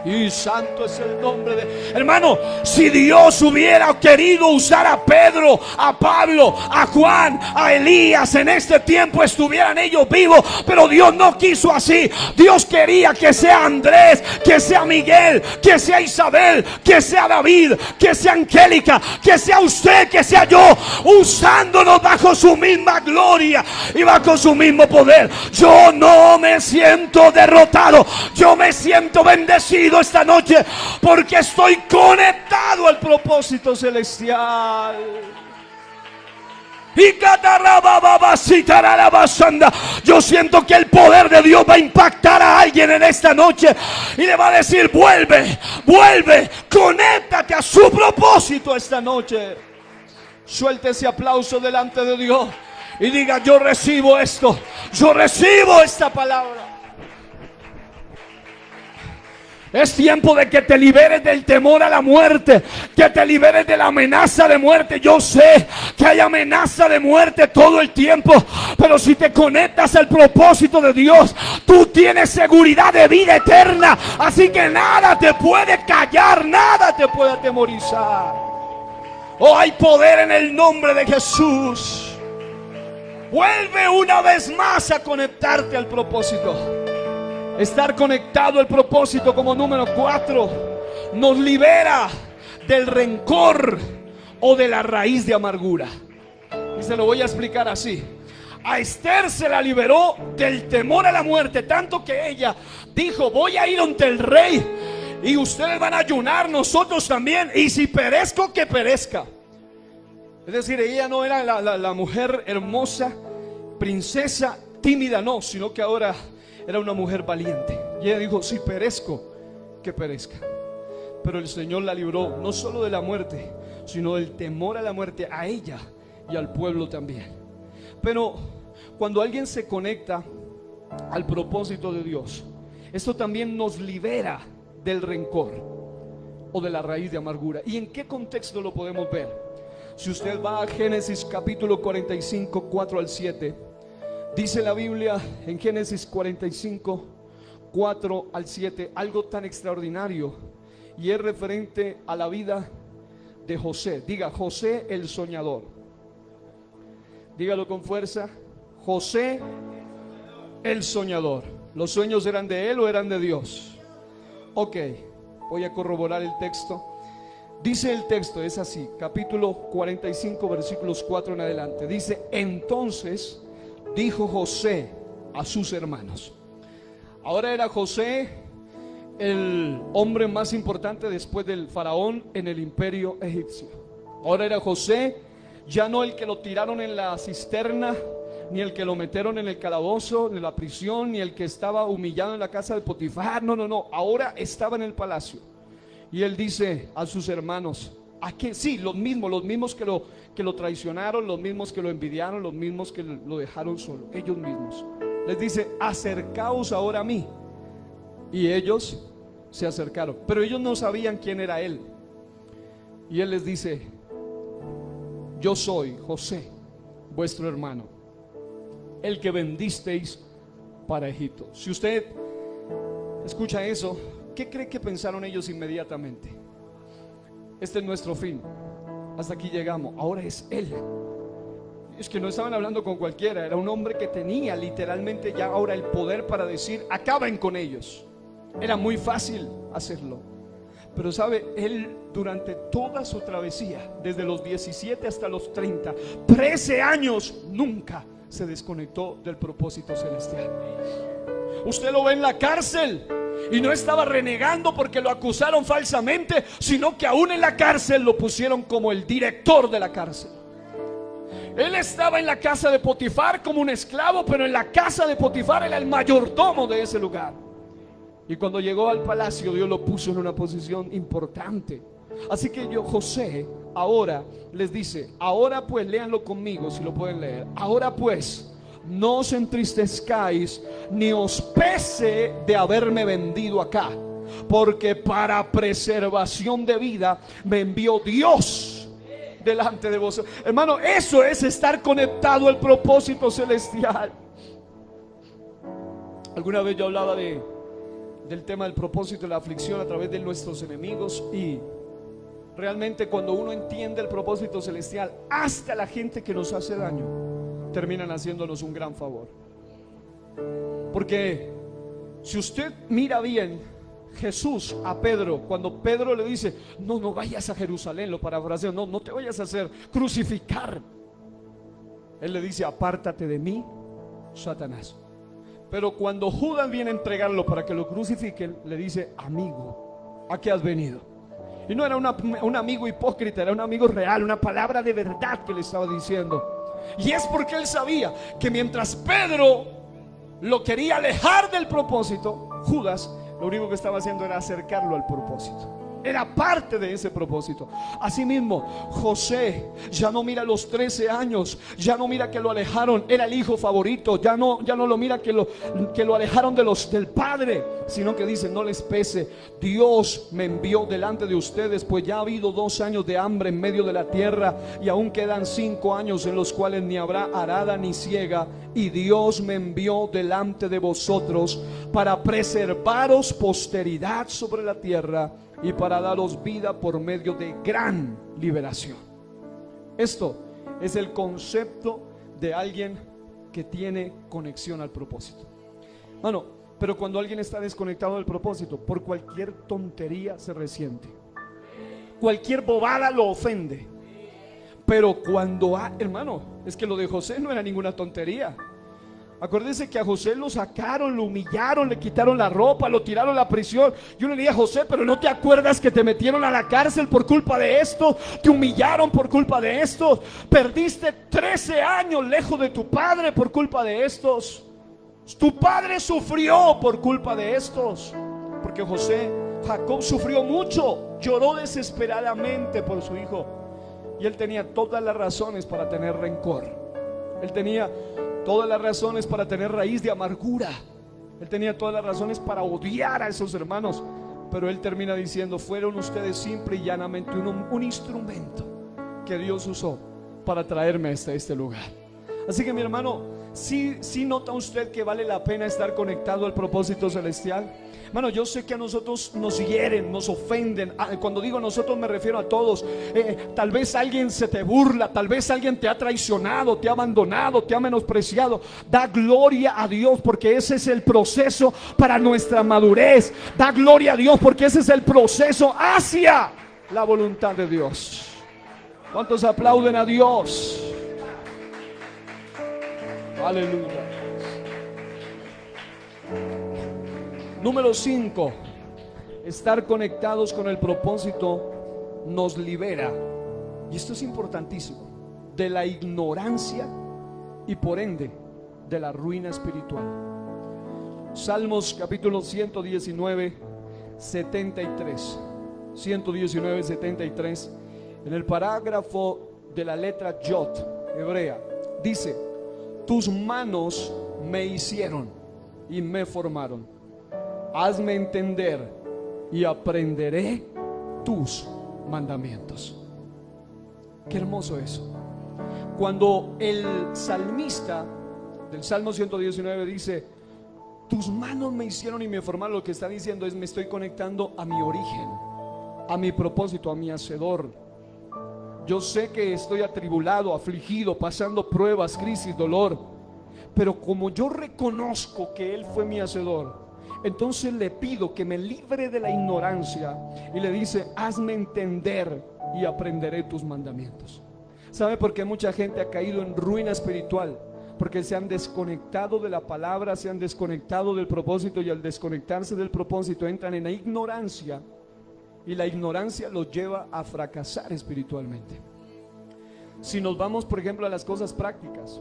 Y santo es el nombre de... Hermano, si Dios hubiera querido usar a Pedro, a Pablo, a Juan, a Elías, en este tiempo estuvieran ellos vivos, pero Dios no quiso así. Dios quería que sea Andrés, que sea Miguel, que sea Isabel, que sea David, que sea Angélica, que sea usted, que sea yo, usándonos bajo su misma gloria y bajo su mismo poder. Yo no me siento derrotado, yo me siento bendecido esta noche porque estoy conectado al propósito celestial. Yo siento que el poder de Dios va a impactar a alguien en esta noche y le va a decir: vuelve, vuelve, conéctate a su propósito esta noche. Suelte ese aplauso delante de Dios y diga: yo recibo esto, yo recibo esta palabra. Es tiempo de que te liberes del temor a la muerte, que te liberes de la amenaza de muerte. Yo sé que hay amenaza de muerte todo el tiempo, pero si te conectas al propósito de Dios, tú tienes seguridad de vida eterna. Así que nada te puede callar, nada te puede atemorizar. Oh, hay poder en el nombre de Jesús. Vuelve una vez más a conectarte al propósito. Estar conectado al propósito, como número 4, nos libera del rencor o de la raíz de amargura. Y se lo voy a explicar así. A Esther se la liberó del temor a la muerte, tanto que ella dijo: voy a ir ante el rey y ustedes van a ayunar, nosotros también, y si perezco, que perezca. Es decir, ella no era la mujer hermosa, princesa, tímida, no, sino que ahora era una mujer valiente. Y ella dijo: si perezco, que perezca. Pero el Señor la libró no solo de la muerte, sino del temor a la muerte, a ella y al pueblo también. Pero cuando alguien se conecta al propósito de Dios, esto también nos libera del rencor o de la raíz de amargura. ¿Y en qué contexto lo podemos ver? Si usted va a Génesis capítulo 45, 4 al 7, dice la Biblia en Génesis 45, 4 al 7, algo tan extraordinario, y es referente a la vida de José. Diga: José el soñador. Dígalo con fuerza: José el soñador. ¿Los sueños eran de él o eran de Dios? Ok, voy a corroborar el texto. Dice el texto, es así, capítulo 45, versículos 4 en adelante. Dice: entonces dijo José a sus hermanos. Ahora era José el hombre más importante después del faraón en el imperio egipcio. Ahora era José ya no el que lo tiraron en la cisterna, ni el que lo metieron en el calabozo, en la prisión, ni el que estaba humillado en la casa de Potifar. No, ahora estaba en el palacio. Y él dice a sus hermanos: ¿a qué? Sí, los mismos que lo traicionaron, los mismos que lo envidiaron, los mismos que lo dejaron solo, ellos mismos. Les dice: acercaos ahora a mí. Y ellos se acercaron, pero ellos no sabían quién era él. Y él les dice: yo soy José, vuestro hermano, el que vendisteis para Egipto. Si usted escucha eso, ¿qué cree que pensaron ellos inmediatamente? Este es nuestro fin, hasta aquí llegamos, ahora es él. Es que no estaban hablando con cualquiera, era un hombre que tenía literalmente ya ahora el poder para decir: acaben con ellos. Era muy fácil hacerlo. Pero sabe, él durante toda su travesía, desde los 17 hasta los 30, 13 años, nunca se desconectó del propósito celestial. Usted lo ve en la cárcel y no estaba renegando porque lo acusaron falsamente, sino que aún en la cárcel lo pusieron como el director de la cárcel. Él estaba en la casa de Potifar como un esclavo, pero en la casa de Potifar era el mayordomo de ese lugar. Y cuando llegó al palacio, Dios lo puso en una posición importante. Así que José ahora les dice: ahora pues, léanlo conmigo si lo pueden leer. Ahora pues, no os entristezcáis ni os pese de haberme vendido acá, porque para preservación de vida me envió Dios delante de vosotros. Hermano, eso es estar conectado al propósito celestial. Alguna vez yo hablaba del tema del propósito de la aflicción a través de nuestros enemigos, y realmente cuando uno entiende el propósito celestial, hasta la gente que nos hace daño terminan haciéndonos un gran favor. Porque si usted mira bien, Jesús a Pedro, cuando Pedro le dice: no vayas a Jerusalén, lo parafraseo, no te vayas a hacer crucificar, él le dice: apártate de mí, Satanás. Pero cuando Judas viene a entregarlo para que lo crucifiquen, le dice: amigo, ¿a qué has venido? Y no era un amigo hipócrita, era un amigo real, una palabra de verdad que le estaba diciendo. Y es porque él sabía que mientras Pedro lo quería alejar del propósito, Judas lo único que estaba haciendo era acercarlo al propósito. Era parte de ese propósito. Asimismo, José ya no mira los 13 años, ya no mira que lo alejaron, era el hijo favorito, ya no lo mira que lo alejaron del padre, sino que dice: no les pese, Dios me envió delante de ustedes, pues ya ha habido 2 años de hambre en medio de la tierra, y aún quedan 5 años en los cuales ni habrá arada ni siega, y Dios me envió delante de vosotros para preservaros posteridad sobre la tierra y para daros vida por medio de gran liberación. Esto es el concepto de alguien que tiene conexión al propósito. Bueno, pero cuando alguien está desconectado del propósito, por cualquier tontería se resiente, cualquier bobada lo ofende. Pero cuando hermano, es que lo de José no era ninguna tontería. Acuérdense que a José lo sacaron, lo humillaron, le quitaron la ropa, lo tiraron a la prisión. Yo le dije: José, pero ¿no te acuerdas que te metieron a la cárcel por culpa de esto? Te humillaron por culpa de esto. Perdiste 13 años lejos de tu padre por culpa de estos. Tu padre sufrió por culpa de estos. Porque Jacob sufrió mucho, lloró desesperadamente por su hijo. Y él tenía todas las razones para tener rencor. Él tenía todas las razones para tener raíz de amargura. Él tenía todas las razones para odiar a esos hermanos. Pero él termina diciendo: fueron ustedes simple y llanamente un instrumento que Dios usó para traerme hasta este lugar. Así que, mi hermano, ¿sí nota usted que vale la pena estar conectado al propósito celestial? Hermano, yo sé que a nosotros nos hieren, nos ofenden. Cuando digo nosotros me refiero a todos. Tal vez alguien se te burla, tal vez alguien te ha traicionado, te ha abandonado, te ha menospreciado. Da gloria a Dios, porque ese es el proceso para nuestra madurez. Da gloria a Dios, porque ese es el proceso hacia la voluntad de Dios. ¿Cuántos aplauden a Dios? Aleluya. Número 5. Estar conectados con el propósito nos libera, y esto es importantísimo, de la ignorancia y por ende de la ruina espiritual. Salmos capítulo 119, 73. 119, 73. En el parágrafo de la letra Yod hebrea dice: tus manos me hicieron y me formaron. Hazme entender y aprenderé tus mandamientos. Qué hermoso eso. Cuando el salmista del Salmo 119 dice: tus manos me hicieron y me formaron, lo que está diciendo es: me estoy conectando a mi origen, a mi propósito, a mi hacedor. Yo sé que estoy atribulado, afligido, pasando pruebas, crisis, dolor, pero como yo reconozco que Él fue mi hacedor, entonces le pido que me libre de la ignorancia y le dice: hazme entender y aprenderé tus mandamientos. ¿Sabe por qué mucha gente ha caído en ruina espiritual? Porque se han desconectado de la palabra, se han desconectado del propósito, y al desconectarse del propósito entran en la ignorancia, y la ignorancia los lleva a fracasar espiritualmente. Si nos vamos, por ejemplo, a las cosas prácticas,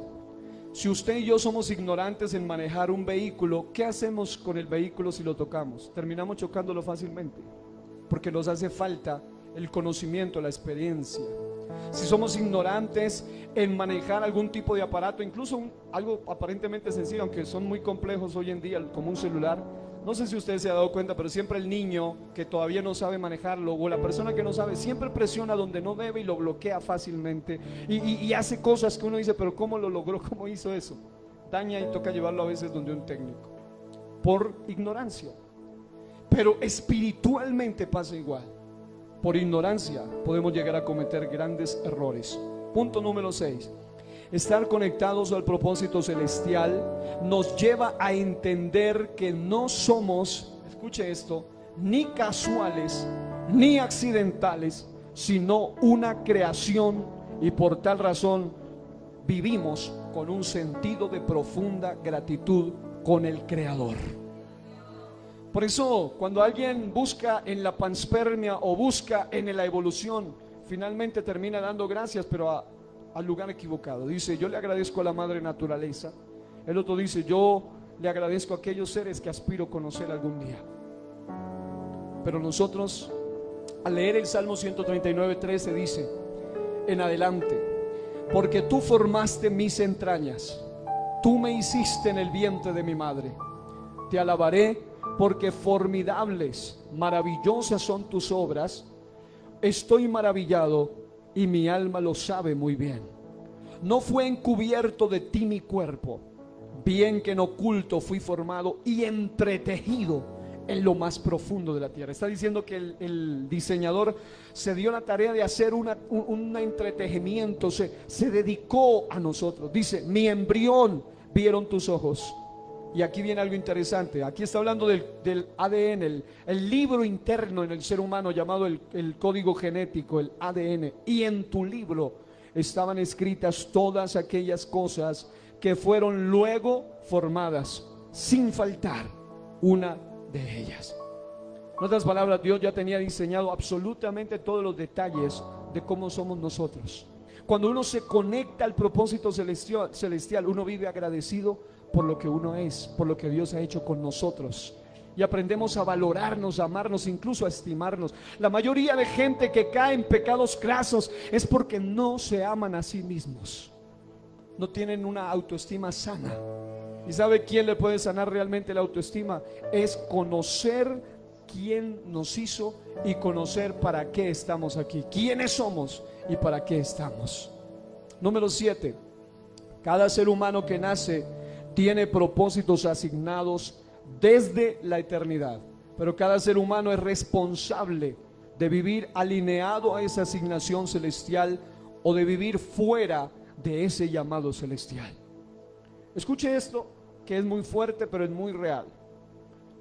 si usted y yo somos ignorantes en manejar un vehículo, ¿qué hacemos con el vehículo si lo tocamos? Terminamos chocándolo fácilmente, porque nos hace falta el conocimiento, la experiencia. Si somos ignorantes en manejar algún tipo de aparato, incluso algo aparentemente sencillo, aunque son muy complejos hoy en día, como un celular, no sé si usted se ha dado cuenta, pero siempre el niño que todavía no sabe manejarlo, o la persona que no sabe, siempre presiona donde no debe y lo bloquea fácilmente, y hace cosas que uno dice: pero ¿cómo lo logró? ¿Cómo hizo eso? Daña, y toca llevarlo a veces donde un técnico, por ignorancia. Pero espiritualmente pasa igual. Por ignorancia podemos llegar a cometer grandes errores. Punto número 6. Estar conectados al propósito celestial nos lleva a entender que no somos, escuche esto, ni casuales ni accidentales, sino una creación, y por tal razón vivimos con un sentido de profunda gratitud con el Creador. Por eso, cuando alguien busca en la panspermia o busca en la evolución, finalmente termina dando gracias, pero al lugar equivocado. Dice: yo le agradezco a la madre naturaleza. El otro dice: yo le agradezco a aquellos seres que aspiro a conocer algún día. Pero nosotros, al leer el Salmo 139:13, dice en adelante: porque tú formaste mis entrañas, tú me hiciste en el vientre de mi madre. Te alabaré, porque formidables, maravillosas son tus obras. Estoy maravillado y mi alma lo sabe muy bien. No fue encubierto de ti mi cuerpo, bien que en oculto fui formado y entretejido en lo más profundo de la tierra. Está diciendo que el diseñador se dio la tarea de hacer un entretejimiento, se dedicó a nosotros. Dice: mi embrión vieron tus ojos. Y aquí viene algo interesante. Aquí está hablando del ADN, el libro interno en el ser humano llamado el código genético, el ADN. Y en tu libro estaban escritas todas aquellas cosas que fueron luego formadas, sin faltar una de ellas. En otras palabras, Dios ya tenía diseñado absolutamente todos los detalles de cómo somos nosotros. Cuando uno se conecta al propósito celestial, uno vive agradecido por lo que uno es, por lo que Dios ha hecho con nosotros, y aprendemos a valorarnos, a amarnos, incluso a estimarnos. La mayoría de gente que cae en pecados crasos es porque no se aman a sí mismos, no tienen una autoestima sana. ¿Y sabe quién le puede sanar realmente la autoestima? Es conocer quién nos hizo y conocer para qué estamos aquí, quiénes somos y para qué estamos. Número 7. Cada ser humano que nace tiene propósitos asignados desde la eternidad, pero cada ser humano es responsable de vivir alineado a esa asignación celestial o de vivir fuera de ese llamado celestial. Escuche esto, que es muy fuerte, pero es muy real.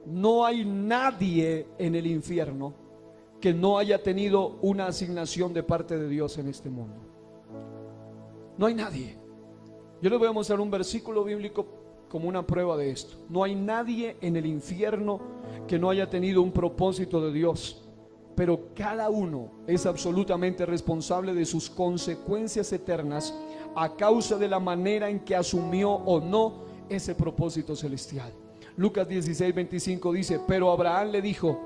No hay nadie en el infierno que no haya tenido una asignación de parte de Dios en este mundo. No hay nadie. Yo les voy a mostrar un versículo bíblico como una prueba de esto. No hay nadie en el infierno que no haya tenido un propósito de Dios, pero cada uno es absolutamente responsable de sus consecuencias eternas a causa de la manera en que asumió o no ese propósito celestial. Lucas 16:25 dice: pero Abraham le dijo,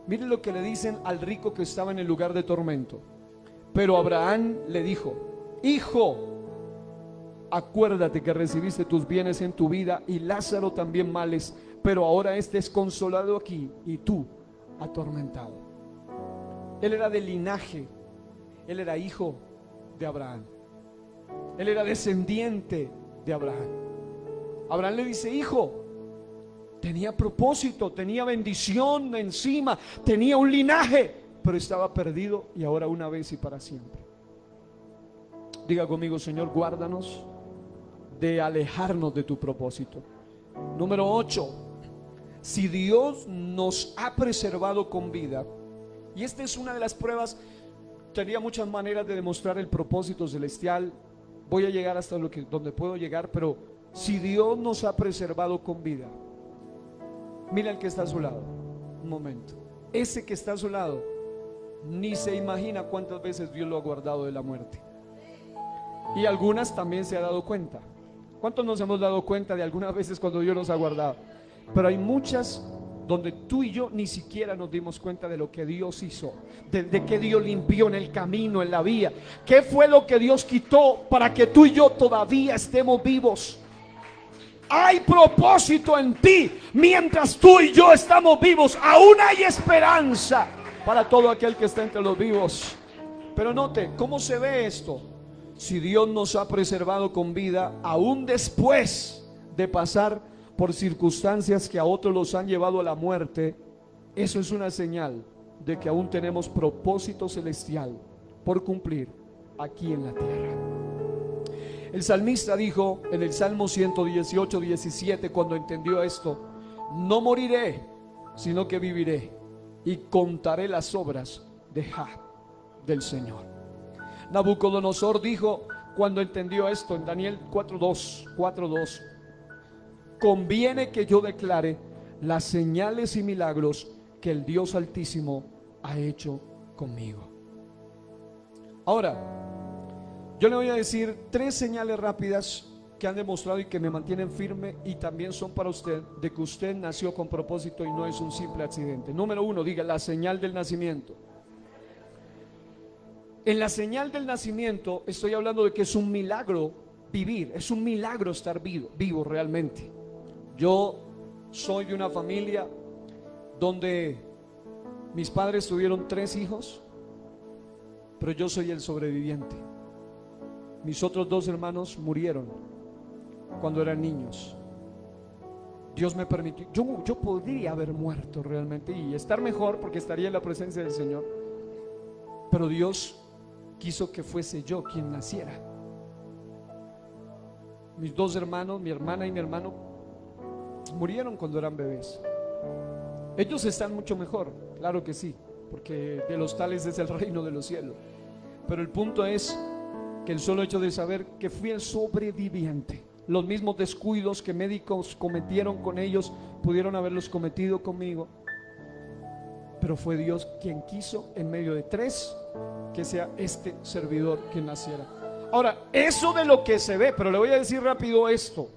miren lo que le dicen al rico que estaba en el lugar de tormento. Pero Abraham le dijo: hijo, acuérdate que recibiste tus bienes en tu vida y Lázaro también males, pero ahora este es consolado aquí y tú atormentado. Él era del linaje, él era hijo de Abraham, él era descendiente de Abraham. Abraham le dice: hijo, tenía propósito, tenía bendición encima, tenía un linaje, pero estaba perdido, y ahora una vez y para siempre. Diga conmigo: Señor, guárdanos de alejarnos de tu propósito. Número 8, si Dios nos ha preservado con vida, y esta es una de las pruebas, tenía muchas maneras de demostrar el propósito celestial. Voy a llegar hasta donde puedo llegar, pero si Dios nos ha preservado con vida, mira al que está a su lado, un momento. Ese que está a su lado ni se imagina cuántas veces Dios lo ha guardado de la muerte, y algunas también se ha dado cuenta. ¿Cuántos nos hemos dado cuenta de algunas veces cuando Dios nos ha guardado? Pero hay muchas donde tú y yo ni siquiera nos dimos cuenta de lo que Dios hizo, de que Dios limpió en el camino, en la vía. ¿Qué fue lo que Dios quitó para que tú y yo todavía estemos vivos? Hay propósito en ti. Mientras tú y yo estamos vivos, aún hay esperanza para todo aquel que está entre los vivos. Pero note, ¿cómo se ve esto? Si Dios nos ha preservado con vida, aún después de pasar por circunstancias que a otros los han llevado a la muerte, eso es una señal de que aún tenemos propósito celestial por cumplir aquí en la tierra. El salmista dijo en el Salmo 118, 17, cuando entendió esto: no moriré, sino que viviré y contaré las obras de Jah, del Señor. Nabucodonosor dijo cuando entendió esto en Daniel 4:2, conviene que yo declare las señales y milagros que el Dios Altísimo ha hecho conmigo. Ahora, yo le voy a decir 3 señales rápidas que han demostrado y que me mantienen firme, y también son para usted, de que usted nació con propósito y no es un simple accidente. Número 1, diga: la señal del nacimiento. En la señal del nacimiento estoy hablando de que es un milagro vivir, es un milagro estar vivo realmente. Yo soy de una familia donde mis padres tuvieron 3 hijos, pero yo soy el sobreviviente. Mis otros 2 hermanos murieron cuando eran niños. Dios me permitió, yo podría haber muerto realmente y estar mejor, porque estaría en la presencia del Señor, pero Dios quiso que fuese yo quien naciera. Mis 2 hermanos, mi hermana y mi hermano, murieron cuando eran bebés. Ellos están mucho mejor, claro que sí, porque de los tales es el reino de los cielos. Pero el punto es que el solo hecho de saber que fui el sobreviviente, los mismos descuidos que médicos cometieron con ellos, pudieron haberlos cometido conmigo, pero fue Dios quien quiso, en medio de 3, que sea este servidor quien naciera. Ahora, eso de lo que se ve, pero le voy a decir rápido esto.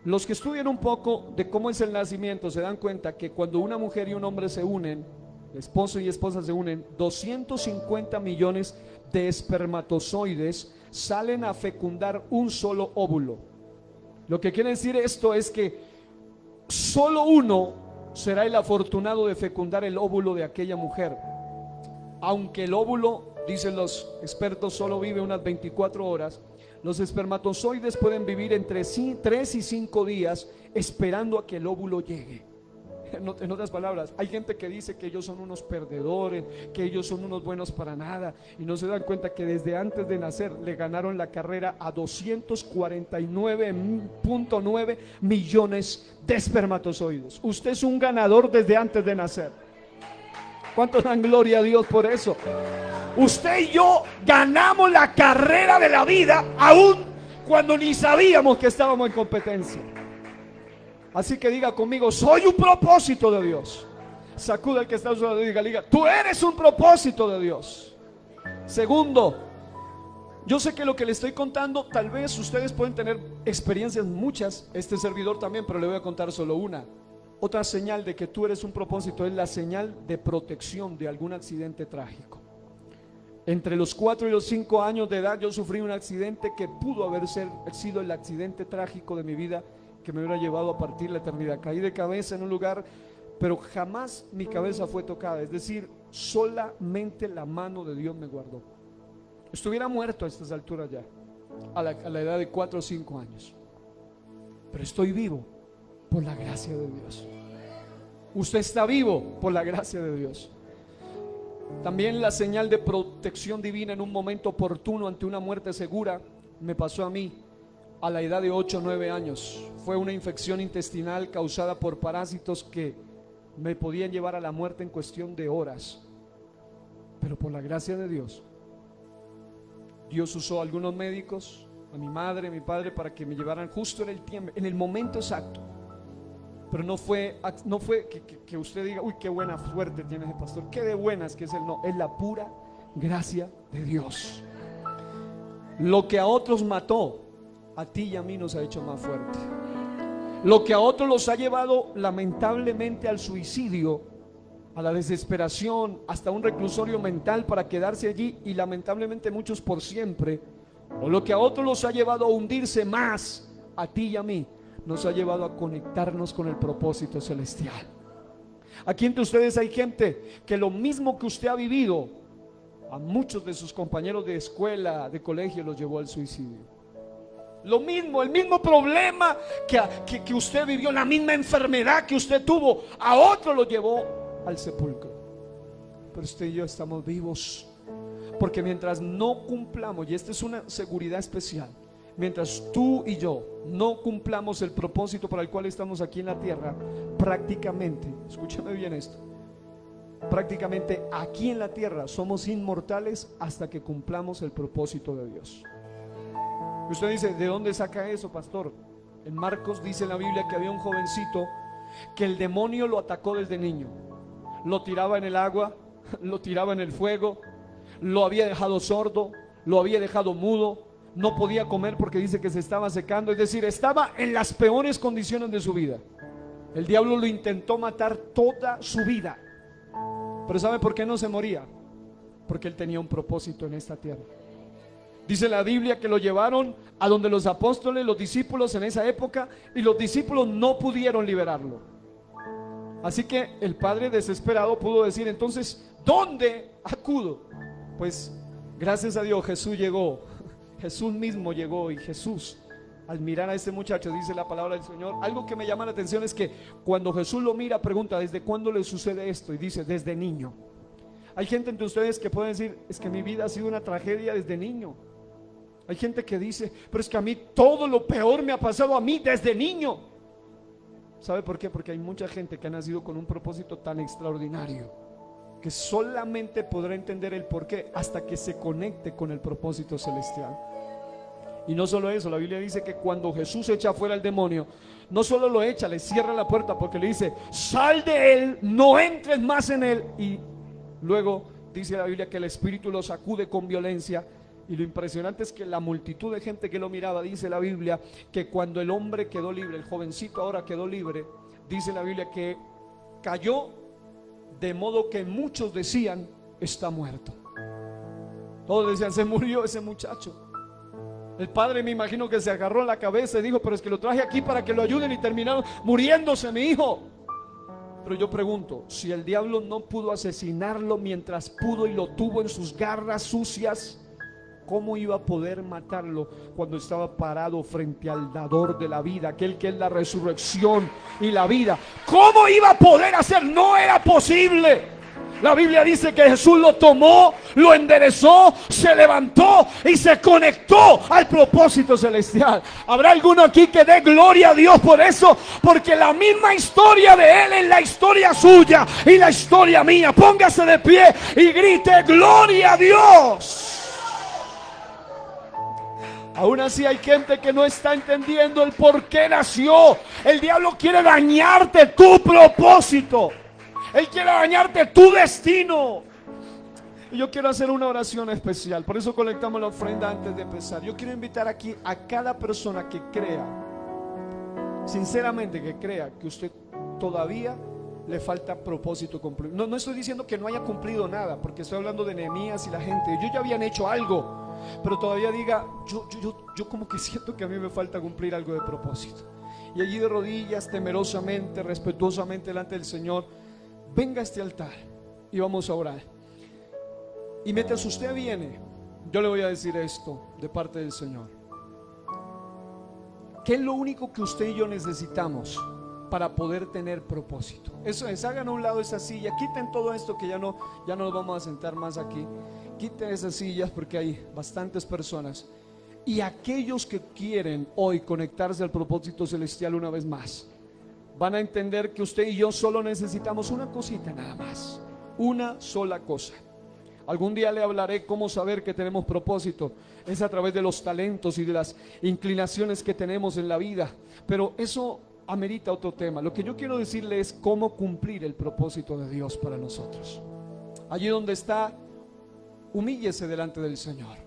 Los que estudian un poco de cómo es el nacimiento se dan cuenta que cuando una mujer y un hombre se unen, esposo y esposa se unen, 250 millones de espermatozoides salen a fecundar un solo óvulo. Lo que quiere decir esto es que solo uno será el afortunado de fecundar el óvulo de aquella mujer. Aunque el óvulo, dicen los expertos, solo vive unas 24 horas, los espermatozoides pueden vivir entre 3 y 5 días esperando a que el óvulo llegue. En otras palabras, hay gente que dice que ellos son unos perdedores, que ellos son unos buenos para nada, y no se dan cuenta que desde antes de nacer le ganaron la carrera a 249.9 millones de espermatozoides. Usted es un ganador desde antes de nacer. ¿Cuántos dan gloria a Dios por eso? Usted y yo ganamos la carrera de la vida aún cuando ni sabíamos que estábamos en competencia. Así que diga conmigo: soy un propósito de Dios. Sacuda al que está a su lado y diga: tú eres un propósito de Dios. Segundo, yo sé que lo que le estoy contando, tal vez ustedes pueden tener experiencias muchas, este servidor también, pero le voy a contar solo una. Otra señal de que tú eres un propósito es la señal de protección de algún accidente trágico. Entre los 4 y los 5 años de edad yo sufrí un accidente que pudo haber sido el accidente trágico de mi vida, que me hubiera llevado a partir la eternidad. Caí de cabeza en un lugar pero jamás mi cabeza fue tocada. Es decir, solamente la mano de Dios me guardó. Estuviera muerto a estas alturas ya, a la edad de 4 o 5 años, pero estoy vivo por la gracia de Dios. Usted está vivo por la gracia de Dios. También la señal de protección divina en un momento oportuno ante una muerte segura me pasó a mí a la edad de 8 o 9 años. Fue una infección intestinal causada por parásitos que me podían llevar a la muerte en cuestión de horas, pero por la gracia de Dios, Dios usó a algunos médicos, a mi madre, a mi padre, para que me llevaran justo en el tiempo, en el momento exacto. Pero no fue que usted diga, uy, qué buena suerte tiene ese pastor, qué de buenas que es él. No, es la pura gracia de Dios. Lo que a otros mató, a ti y a mí nos ha hecho más fuerte. Lo que a otros los ha llevado lamentablemente al suicidio, a la desesperación, hasta un reclusorio mental para quedarse allí, y lamentablemente muchos por siempre, o lo que a otros los ha llevado a hundirse más, a ti y a mí nos ha llevado a conectarnos con el propósito celestial. Aquí entre ustedes hay gente que lo mismo que usted ha vivido, a muchos de sus compañeros de escuela, de colegio, los llevó al suicidio. Lo mismo, el mismo problema que usted vivió, la misma enfermedad que usted tuvo, a otro lo llevó al sepulcro. Pero usted y yo estamos vivos, porque mientras no cumplamos, y esta es una seguridad especial, mientras tú y yo no cumplamos el propósito para el cual estamos aquí en la tierra, prácticamente, escúchame bien esto, prácticamente aquí en la tierra somos inmortales hasta que cumplamos el propósito de Dios. Usted dice, ¿de dónde saca eso, pastor? En Marcos dice en la Biblia que había un jovencito que el demonio lo atacó desde niño. Lo tiraba en el agua, lo tiraba en el fuego, lo había dejado sordo, lo había dejado mudo, no podía comer porque dice que se estaba secando. Es decir, estaba en las peores condiciones de su vida. El diablo lo intentó matar toda su vida. Pero ¿sabe por qué no se moría? Porque él tenía un propósito en esta tierra. Dice la Biblia que lo llevaron a donde los apóstoles, los discípulos en esa época, y los discípulos no pudieron liberarlo. Así que el padre desesperado pudo decir, entonces, ¿dónde acudo? Pues gracias a Dios Jesús llegó, Jesús mismo llegó. Y Jesús, al mirar a este muchacho, dice la palabra del Señor, algo que me llama la atención es que cuando Jesús lo mira, pregunta, ¿desde cuándo le sucede esto? Y dice, desde niño. Hay gente entre ustedes que pueden decir, es que mi vida ha sido una tragedia desde niño. Hay gente que dice, pero es que a mí todo lo peor me ha pasado a mí desde niño. ¿Sabe por qué? Porque hay mucha gente que ha nacido con un propósito tan extraordinario que solamente podrá entender el porqué hasta que se conecte con el propósito celestial. Y no solo eso, la Biblia dice que cuando Jesús echa fuera al demonio, no solo lo echa, le cierra la puerta, porque le dice, sal de él, no entres más en él. Y luego dice la Biblia que el espíritu lo sacude con violencia. Y lo impresionante es que la multitud de gente que lo miraba, dice la Biblia, que cuando el hombre quedó libre, el jovencito ahora quedó libre, dice la Biblia que cayó, de modo que muchos decían, está muerto. Todos decían, se murió ese muchacho. El padre, me imagino que se agarró la cabeza y dijo, pero es que lo traje aquí para que lo ayuden, y terminaron muriéndose mi hijo. Pero yo pregunto, si el diablo no pudo asesinarlo mientras pudo y lo tuvo en sus garras sucias, ¿cómo iba a poder matarlo cuando estaba parado frente al dador de la vida, aquel que es la resurrección y la vida? ¿Cómo iba a poder hacer? No era posible. La Biblia dice que Jesús lo tomó, lo enderezó, se levantó y se conectó al propósito celestial. ¿Habrá alguno aquí que dé gloria a Dios por eso? Porque la misma historia de Él es la historia suya y la historia mía. Póngase de pie y grite, gloria a Dios. Aún así hay gente que no está entendiendo el por qué nació. El diablo quiere dañarte tu propósito. Él quiere dañarte tu destino. Y yo quiero hacer una oración especial. Por eso colectamos la ofrenda antes de empezar. Yo quiero invitar aquí a cada persona que crea, sinceramente que crea, que usted todavía le falta propósito cumplir. No estoy diciendo que no haya cumplido nada, porque estoy hablando de Nehemías y la gente. Ellos ya habían hecho algo, pero todavía diga, yo como que siento que a mí me falta cumplir algo de propósito. y allí de rodillas, temerosamente, respetuosamente delante del Señor, venga a este altar y vamos a orar. Y mientras usted viene, yo le voy a decir esto de parte del Señor. ¿Qué es lo único que usted y yo necesitamos para poder tener propósito? Eso es, hagan a un lado esa silla, quiten todo esto que ya no nos vamos a sentar más aquí. Quiten esas sillas porque hay bastantes personas. Y aquellos que quieren hoy conectarse al propósito celestial una vez más, van a entender que usted y yo solo necesitamos una cosita nada más, una sola cosa. Algún día le hablaré cómo saber que tenemos propósito. Es a través de los talentos y de las inclinaciones que tenemos en la vida, pero eso amerita otro tema. Lo que yo quiero decirle es cómo cumplir el propósito de Dios para nosotros. Allí donde está, humíllese delante del Señor.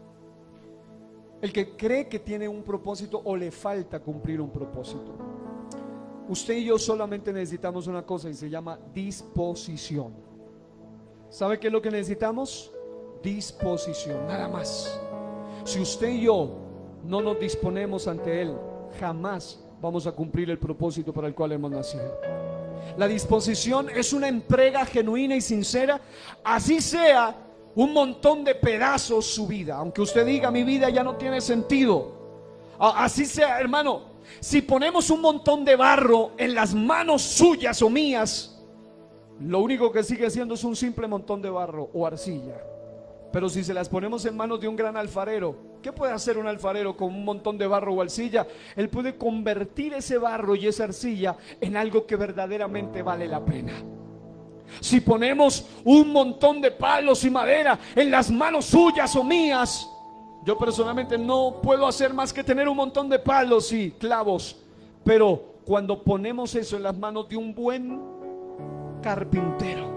El que cree que tiene un propósito o le falta cumplir un propósito, usted y yo solamente necesitamos una cosa y se llama disposición. ¿Sabe qué es lo que necesitamos? Disposición, nada más. Si usted y yo no nos disponemos ante Él, jamás vamos a cumplir el propósito para el cual hemos nacido. La disposición es una entrega genuina y sincera, así sea un montón de pedazos su vida, aunque usted diga mi vida ya no tiene sentido, así sea, hermano. Si ponemos un montón de barro en las manos suyas o mías, lo único que sigue siendo es un simple montón de barro o arcilla. Pero si se las ponemos en manos de un gran alfarero, ¿qué puede hacer un alfarero con un montón de barro o arcilla? Él puede convertir ese barro y esa arcilla en algo que verdaderamente vale la pena. Si ponemos un montón de palos y madera en las manos suyas o mías, yo personalmente no puedo hacer más que tener un montón de palos y clavos, pero cuando ponemos eso en las manos de un buen carpintero,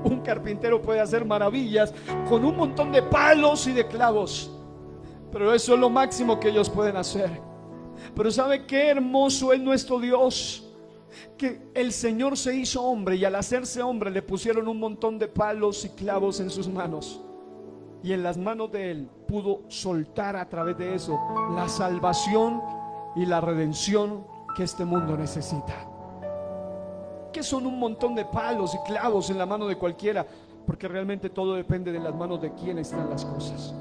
un carpintero puede hacer maravillas con un montón de palos y de clavos, pero eso es lo máximo que ellos pueden hacer. Pero ¿sabe qué hermoso es nuestro Dios? Que el Señor se hizo hombre y al hacerse hombre le pusieron un montón de palos y clavos en sus manos, y en las manos de Él pudo soltar a través de eso la salvación y la redención que este mundo necesita. ¿Qué son un montón de palos y clavos en la mano de cualquiera? Porque realmente todo depende de las manos de quién están las cosas.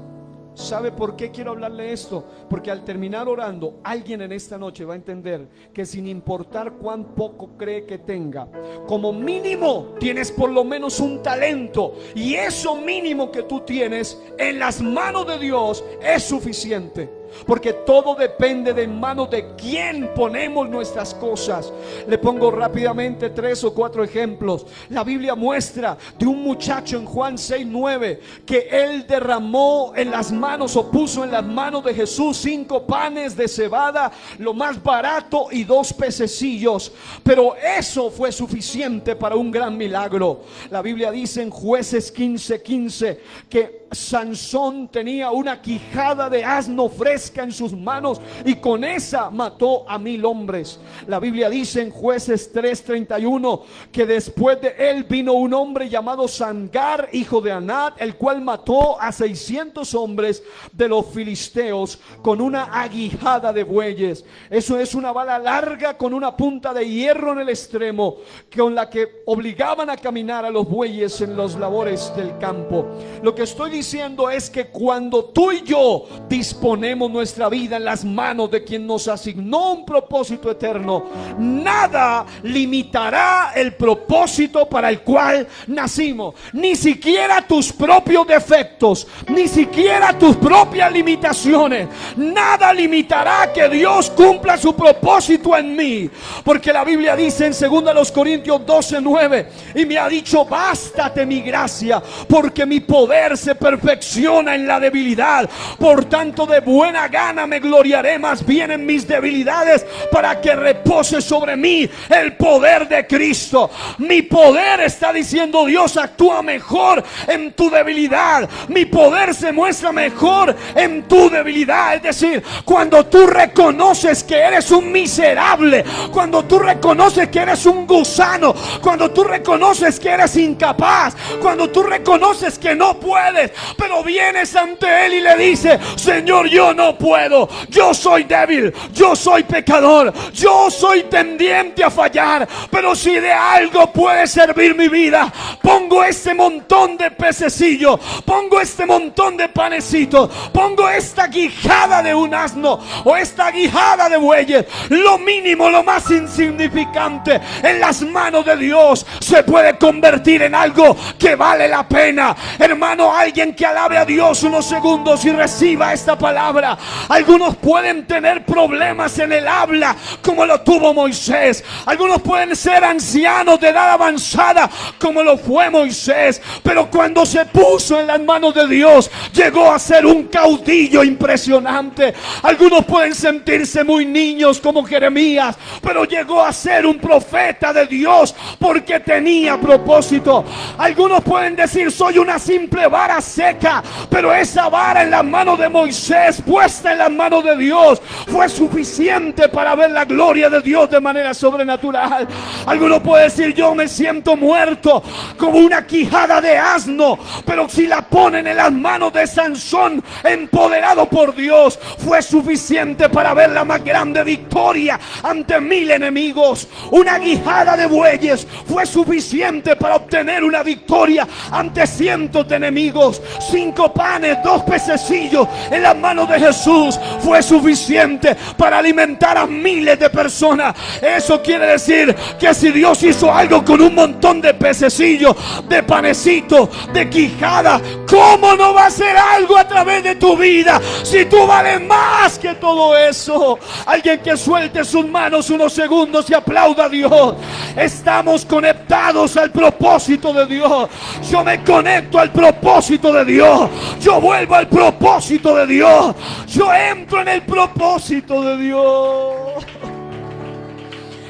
¿Sabe por qué quiero hablarle esto? Porque al terminar orando, alguien en esta noche va a entender que sin importar cuán poco cree que tenga, como mínimo tienes por lo menos un talento, y eso mínimo que tú tienes en las manos de Dios es suficiente. Porque todo depende de manos de quién ponemos nuestras cosas. Le pongo rápidamente 3 o 4 ejemplos. La Biblia muestra de un muchacho en Juan 6:9 que él derramó en las manos o puso en las manos de Jesús 5 panes de cebada, lo más barato, y 2 pececillos. Pero eso fue suficiente para un gran milagro. La Biblia dice en Jueces 15:15 que Sansón tenía una quijada de asno fresca en sus manos y con esa mató a 1000 hombres. La Biblia dice en Jueces 3:31 que después de él vino un hombre llamado Sangar, hijo de Anat, el cual mató a 600 hombres de los filisteos con una aguijada de bueyes. Eso es una bala larga con una punta de hierro en el extremo, con la que obligaban a caminar a los bueyes en los labores del campo. Lo que estoy diciendo es que cuando tú y yo disponemos nuestra vida en las manos de quien nos asignó un propósito eterno, nada limitará el propósito para el cual nacimos. Ni siquiera tus propios defectos, ni siquiera tus propias limitaciones. Nada limitará que Dios cumpla su propósito en mí. Porque la Biblia dice en 2 Corintios 12:9, y me ha dicho: bástate mi gracia, porque mi poder se perfecciona en la debilidad. Por tanto, de buena gana me gloriaré más bien en mis debilidades, para que repose sobre mí el poder de Cristo. Mi poder, está diciendo Dios, actúa mejor en tu debilidad. Mi poder se muestra mejor en tu debilidad. Es decir, cuando tú reconoces que eres un miserable, cuando tú reconoces que eres un gusano, cuando tú reconoces que eres incapaz, cuando tú reconoces que no puedes, pero vienes ante Él y le dices: Señor, yo no puedo, yo soy débil, yo soy pecador, yo soy tendiente a fallar, pero si de algo puede servir mi vida, pongo este montón de pececillos, pongo este montón de panecitos, pongo esta guijada de un asno o esta guijada de bueyes, lo mínimo, lo más insignificante, en las manos de Dios se puede convertir en algo que vale la pena. Hermano, alguien que alabe a Dios unos segundos y reciba esta palabra. Algunos pueden tener problemas en el habla como lo tuvo Moisés. Algunos pueden ser ancianos de edad avanzada como lo fue Moisés, pero cuando se puso en las manos de Dios llegó a ser un caudillo impresionante. Algunos pueden sentirse muy niños como Jeremías, pero llegó a ser un profeta de Dios porque tenía propósito. Algunos pueden decir: soy una simple vara seca, pero esa vara en las manos de Moisés, puesta en las manos de Dios, fue suficiente para ver la gloria de Dios de manera sobrenatural. Algunos pueden decir: yo me siento muerto como una quijada de asno, pero si la ponen en las manos de Sansón, empoderado por Dios, fue suficiente para ver la más grande victoria ante 1000 enemigos. Una guijada de bueyes fue suficiente para obtener una victoria ante cientos de enemigos. 5 panes, 2 pececillos en las manos de Jesús fue suficiente para alimentar a miles de personas. Eso quiere decir que si Dios hizo algo con un montón de pececillos, de panecitos, de quijada, ¿cómo no va a hacer algo a través de tu vida si tú vales más que todo eso? Alguien que suelte sus manos unos segundos y aplauda a Dios. Estamos conectados al propósito de Dios. Yo me conecto al propósito de Dios. Yo vuelvo al propósito de Dios. Yo entro en el propósito de Dios.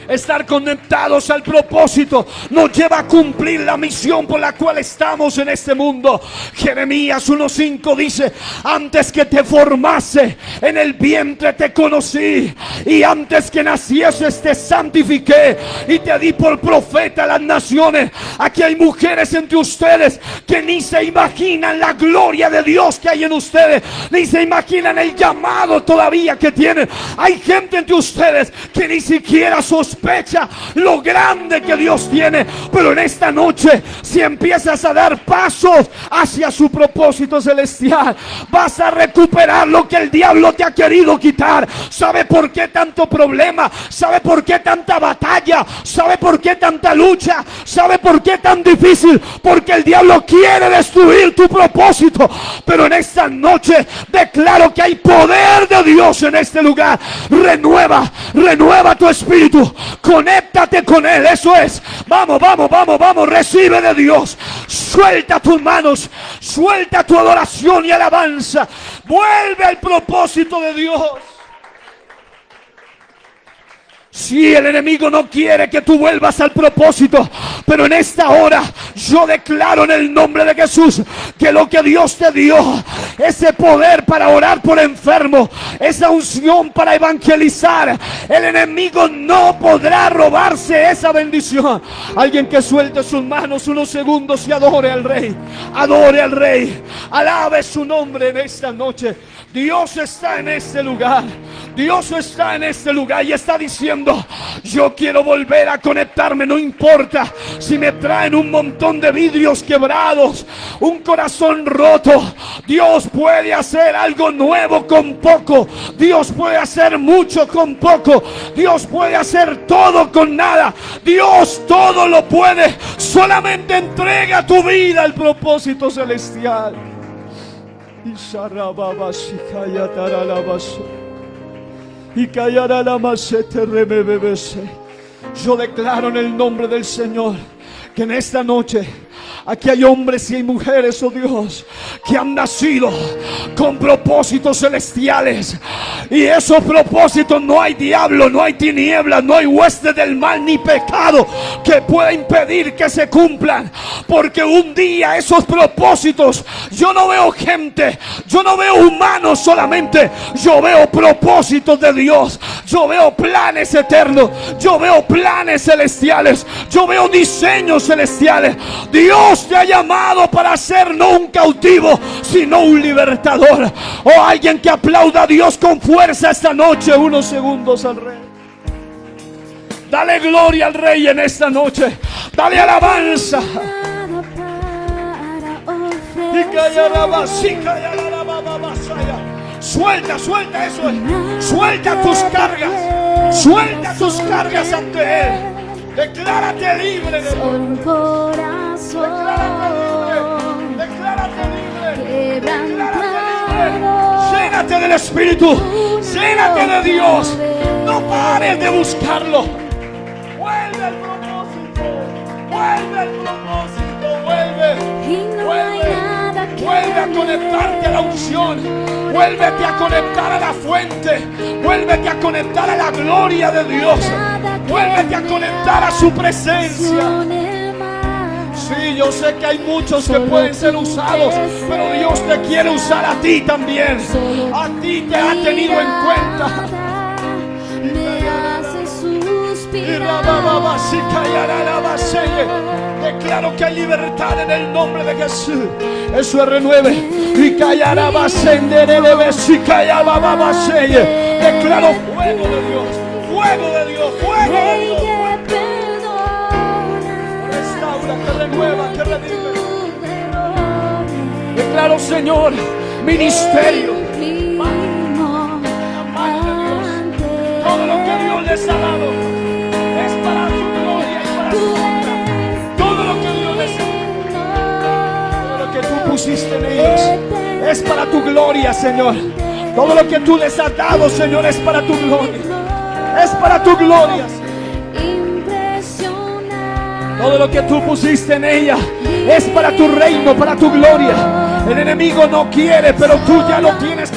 Estar conectados al propósito nos lleva a cumplir la misión por la cual estamos en este mundo. Jeremías 1:5 dice: antes que te formase en el vientre te conocí, y antes que nacieses te santifiqué y te di por profeta a las naciones. Aquí hay mujeres entre ustedes que ni se imaginan la gloria de Dios que hay en ustedes, ni se imaginan el llamado todavía que tienen. Hay gente entre ustedes que ni siquiera sospecha lo grande que Dios tiene, pero en esta noche, si empiezas a dar pasos hacia su propósito celestial, vas a recuperar lo que el diablo te ha querido quitar. ¿Sabe por qué tanto problema? ¿Sabe por qué tanta batalla? ¿Sabe por qué tanta lucha? ¿Sabe por qué tan difícil? Porque el diablo quiere destruir tu propósito, pero en esta noche declaro que hay poder de Dios en este lugar. Renueva tu espíritu. Conéctate con Él, eso es. Vamos, recibe de Dios. Suelta tus manos, suelta tu adoración y alabanza. Vuelve al propósito de Dios. Si el enemigo no quiere que tú vuelvas al propósito, pero en esta hora yo declaro en el nombre de Jesús que lo que Dios te dio, ese poder para orar por enfermos, esa unción para evangelizar, el enemigo no podrá robarse esa bendición. Alguien que suelte sus manos unos segundos y adore al Rey, alabe su nombre en esta noche. Dios está en este lugar. Dios está en este lugar y está diciendo: yo quiero volver a conectarme. No importa si me traen un montón de vidrios quebrados, un corazón roto. Dios puede hacer algo nuevo con poco. Dios puede hacer mucho con poco. Dios puede hacer todo con nada. Dios todo lo puede. Solamente entrega tu vida al propósito celestial. Yo declaro en el nombre del Señor que en esta noche aquí hay hombres y hay mujeres, oh Dios, que han nacido con propósitos celestiales. Y esos propósitos no hay diablo, no hay tinieblas, no hay hueste del mal ni pecado que pueda impedir que se cumplan. Porque un día esos propósitos, yo no veo gente, yo no veo humanos solamente, yo veo propósitos de Dios. Yo veo planes eternos. Yo veo planes celestiales. Yo veo diseños celestiales. Dios te ha llamado para ser no un cautivo, sino un libertador. O alguien que aplauda a Dios con fuerza esta noche. Unos segundos al Rey. Dale gloria al Rey en esta noche. Dale alabanza. Suelta, suelta eso. Suelta tus cargas. Suelta tus cargas ante Él. Declárate libre de Dios. Declárate libre. Llénate del Espíritu. Llénate de Dios. No pares de buscarlo. Vuelve al propósito. Vuelve al propósito. Vuelve. Vuelve a conectarte a la unción. Vuélvete a conectar a la fuente. Vuélvete a conectar a la gloria de Dios. Vuélvete a conectar a su presencia. Sí, yo sé que hay muchos que pueden ser usados, pero Dios te quiere usar a ti también. A ti te ha tenido en cuenta. Declaro que hay libertad en el nombre de Jesús. Eso es renueve. Declaro fuego de Dios. Fuego de Dios. Fuego de Dios. Restaura, que renueva, que revive. Declaro, Señor, ministerio. Todo lo que Dios les ha dado es para su gloria y para su honra. Todo lo que Dios les ha dado, todo lo que tú pusiste en ellos es para tu gloria, Señor. Todo lo que tú les has dado, Señor, es para tu gloria. Es para tu gloria, Señor. Todo lo que tú pusiste en ella es para tu reino, para tu gloria. El enemigo no quiere, pero tú ya lo tienes.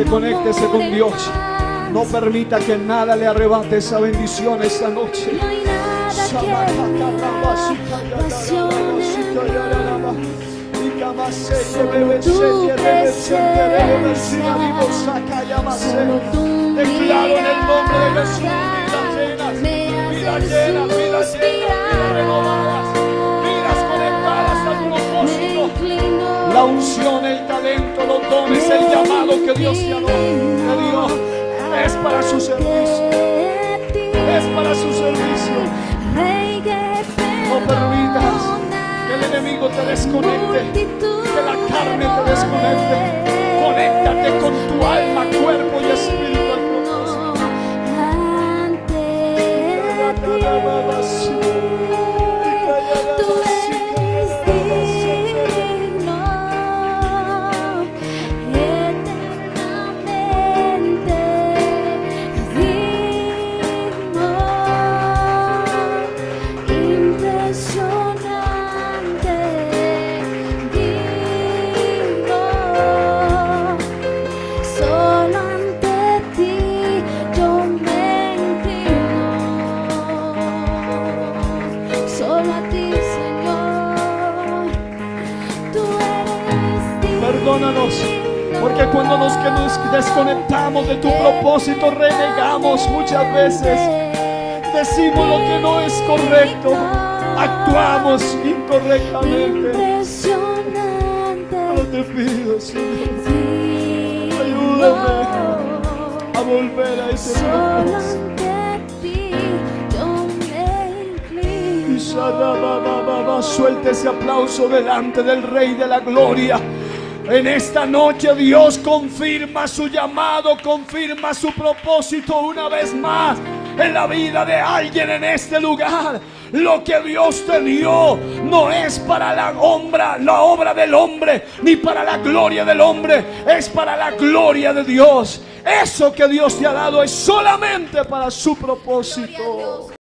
Conéctese con Dios. No permita que nada le arrebate esa bendición esta noche. Declaro en el nombre de Jesús vidas llenas, vidas renovadas, vidas conectadas al propósito. La unción, el talento, los dones, el llamado que Dios te dio es para su servicio. Es para su servicio. No permitas que el enemigo te desconecte, que la carne te desconecte. Conéctate con tu alma, cuerpo y espíritu al propósito. Porque cuando nos desconectamos de tu propósito, renegamos muchas veces. Decimos lo que no es correcto. Actuamos incorrectamente. Pero te pido, Señor, ayúdame a volver a ese propósito. Suelte ese aplauso delante del Rey de la Gloria. En esta noche Dios confirma su llamado, confirma su propósito una vez más en la vida de alguien en este lugar. Lo que Dios te dio no es para la obra del hombre, ni para la gloria del hombre, es para la gloria de Dios. Eso que Dios te ha dado es solamente para su propósito.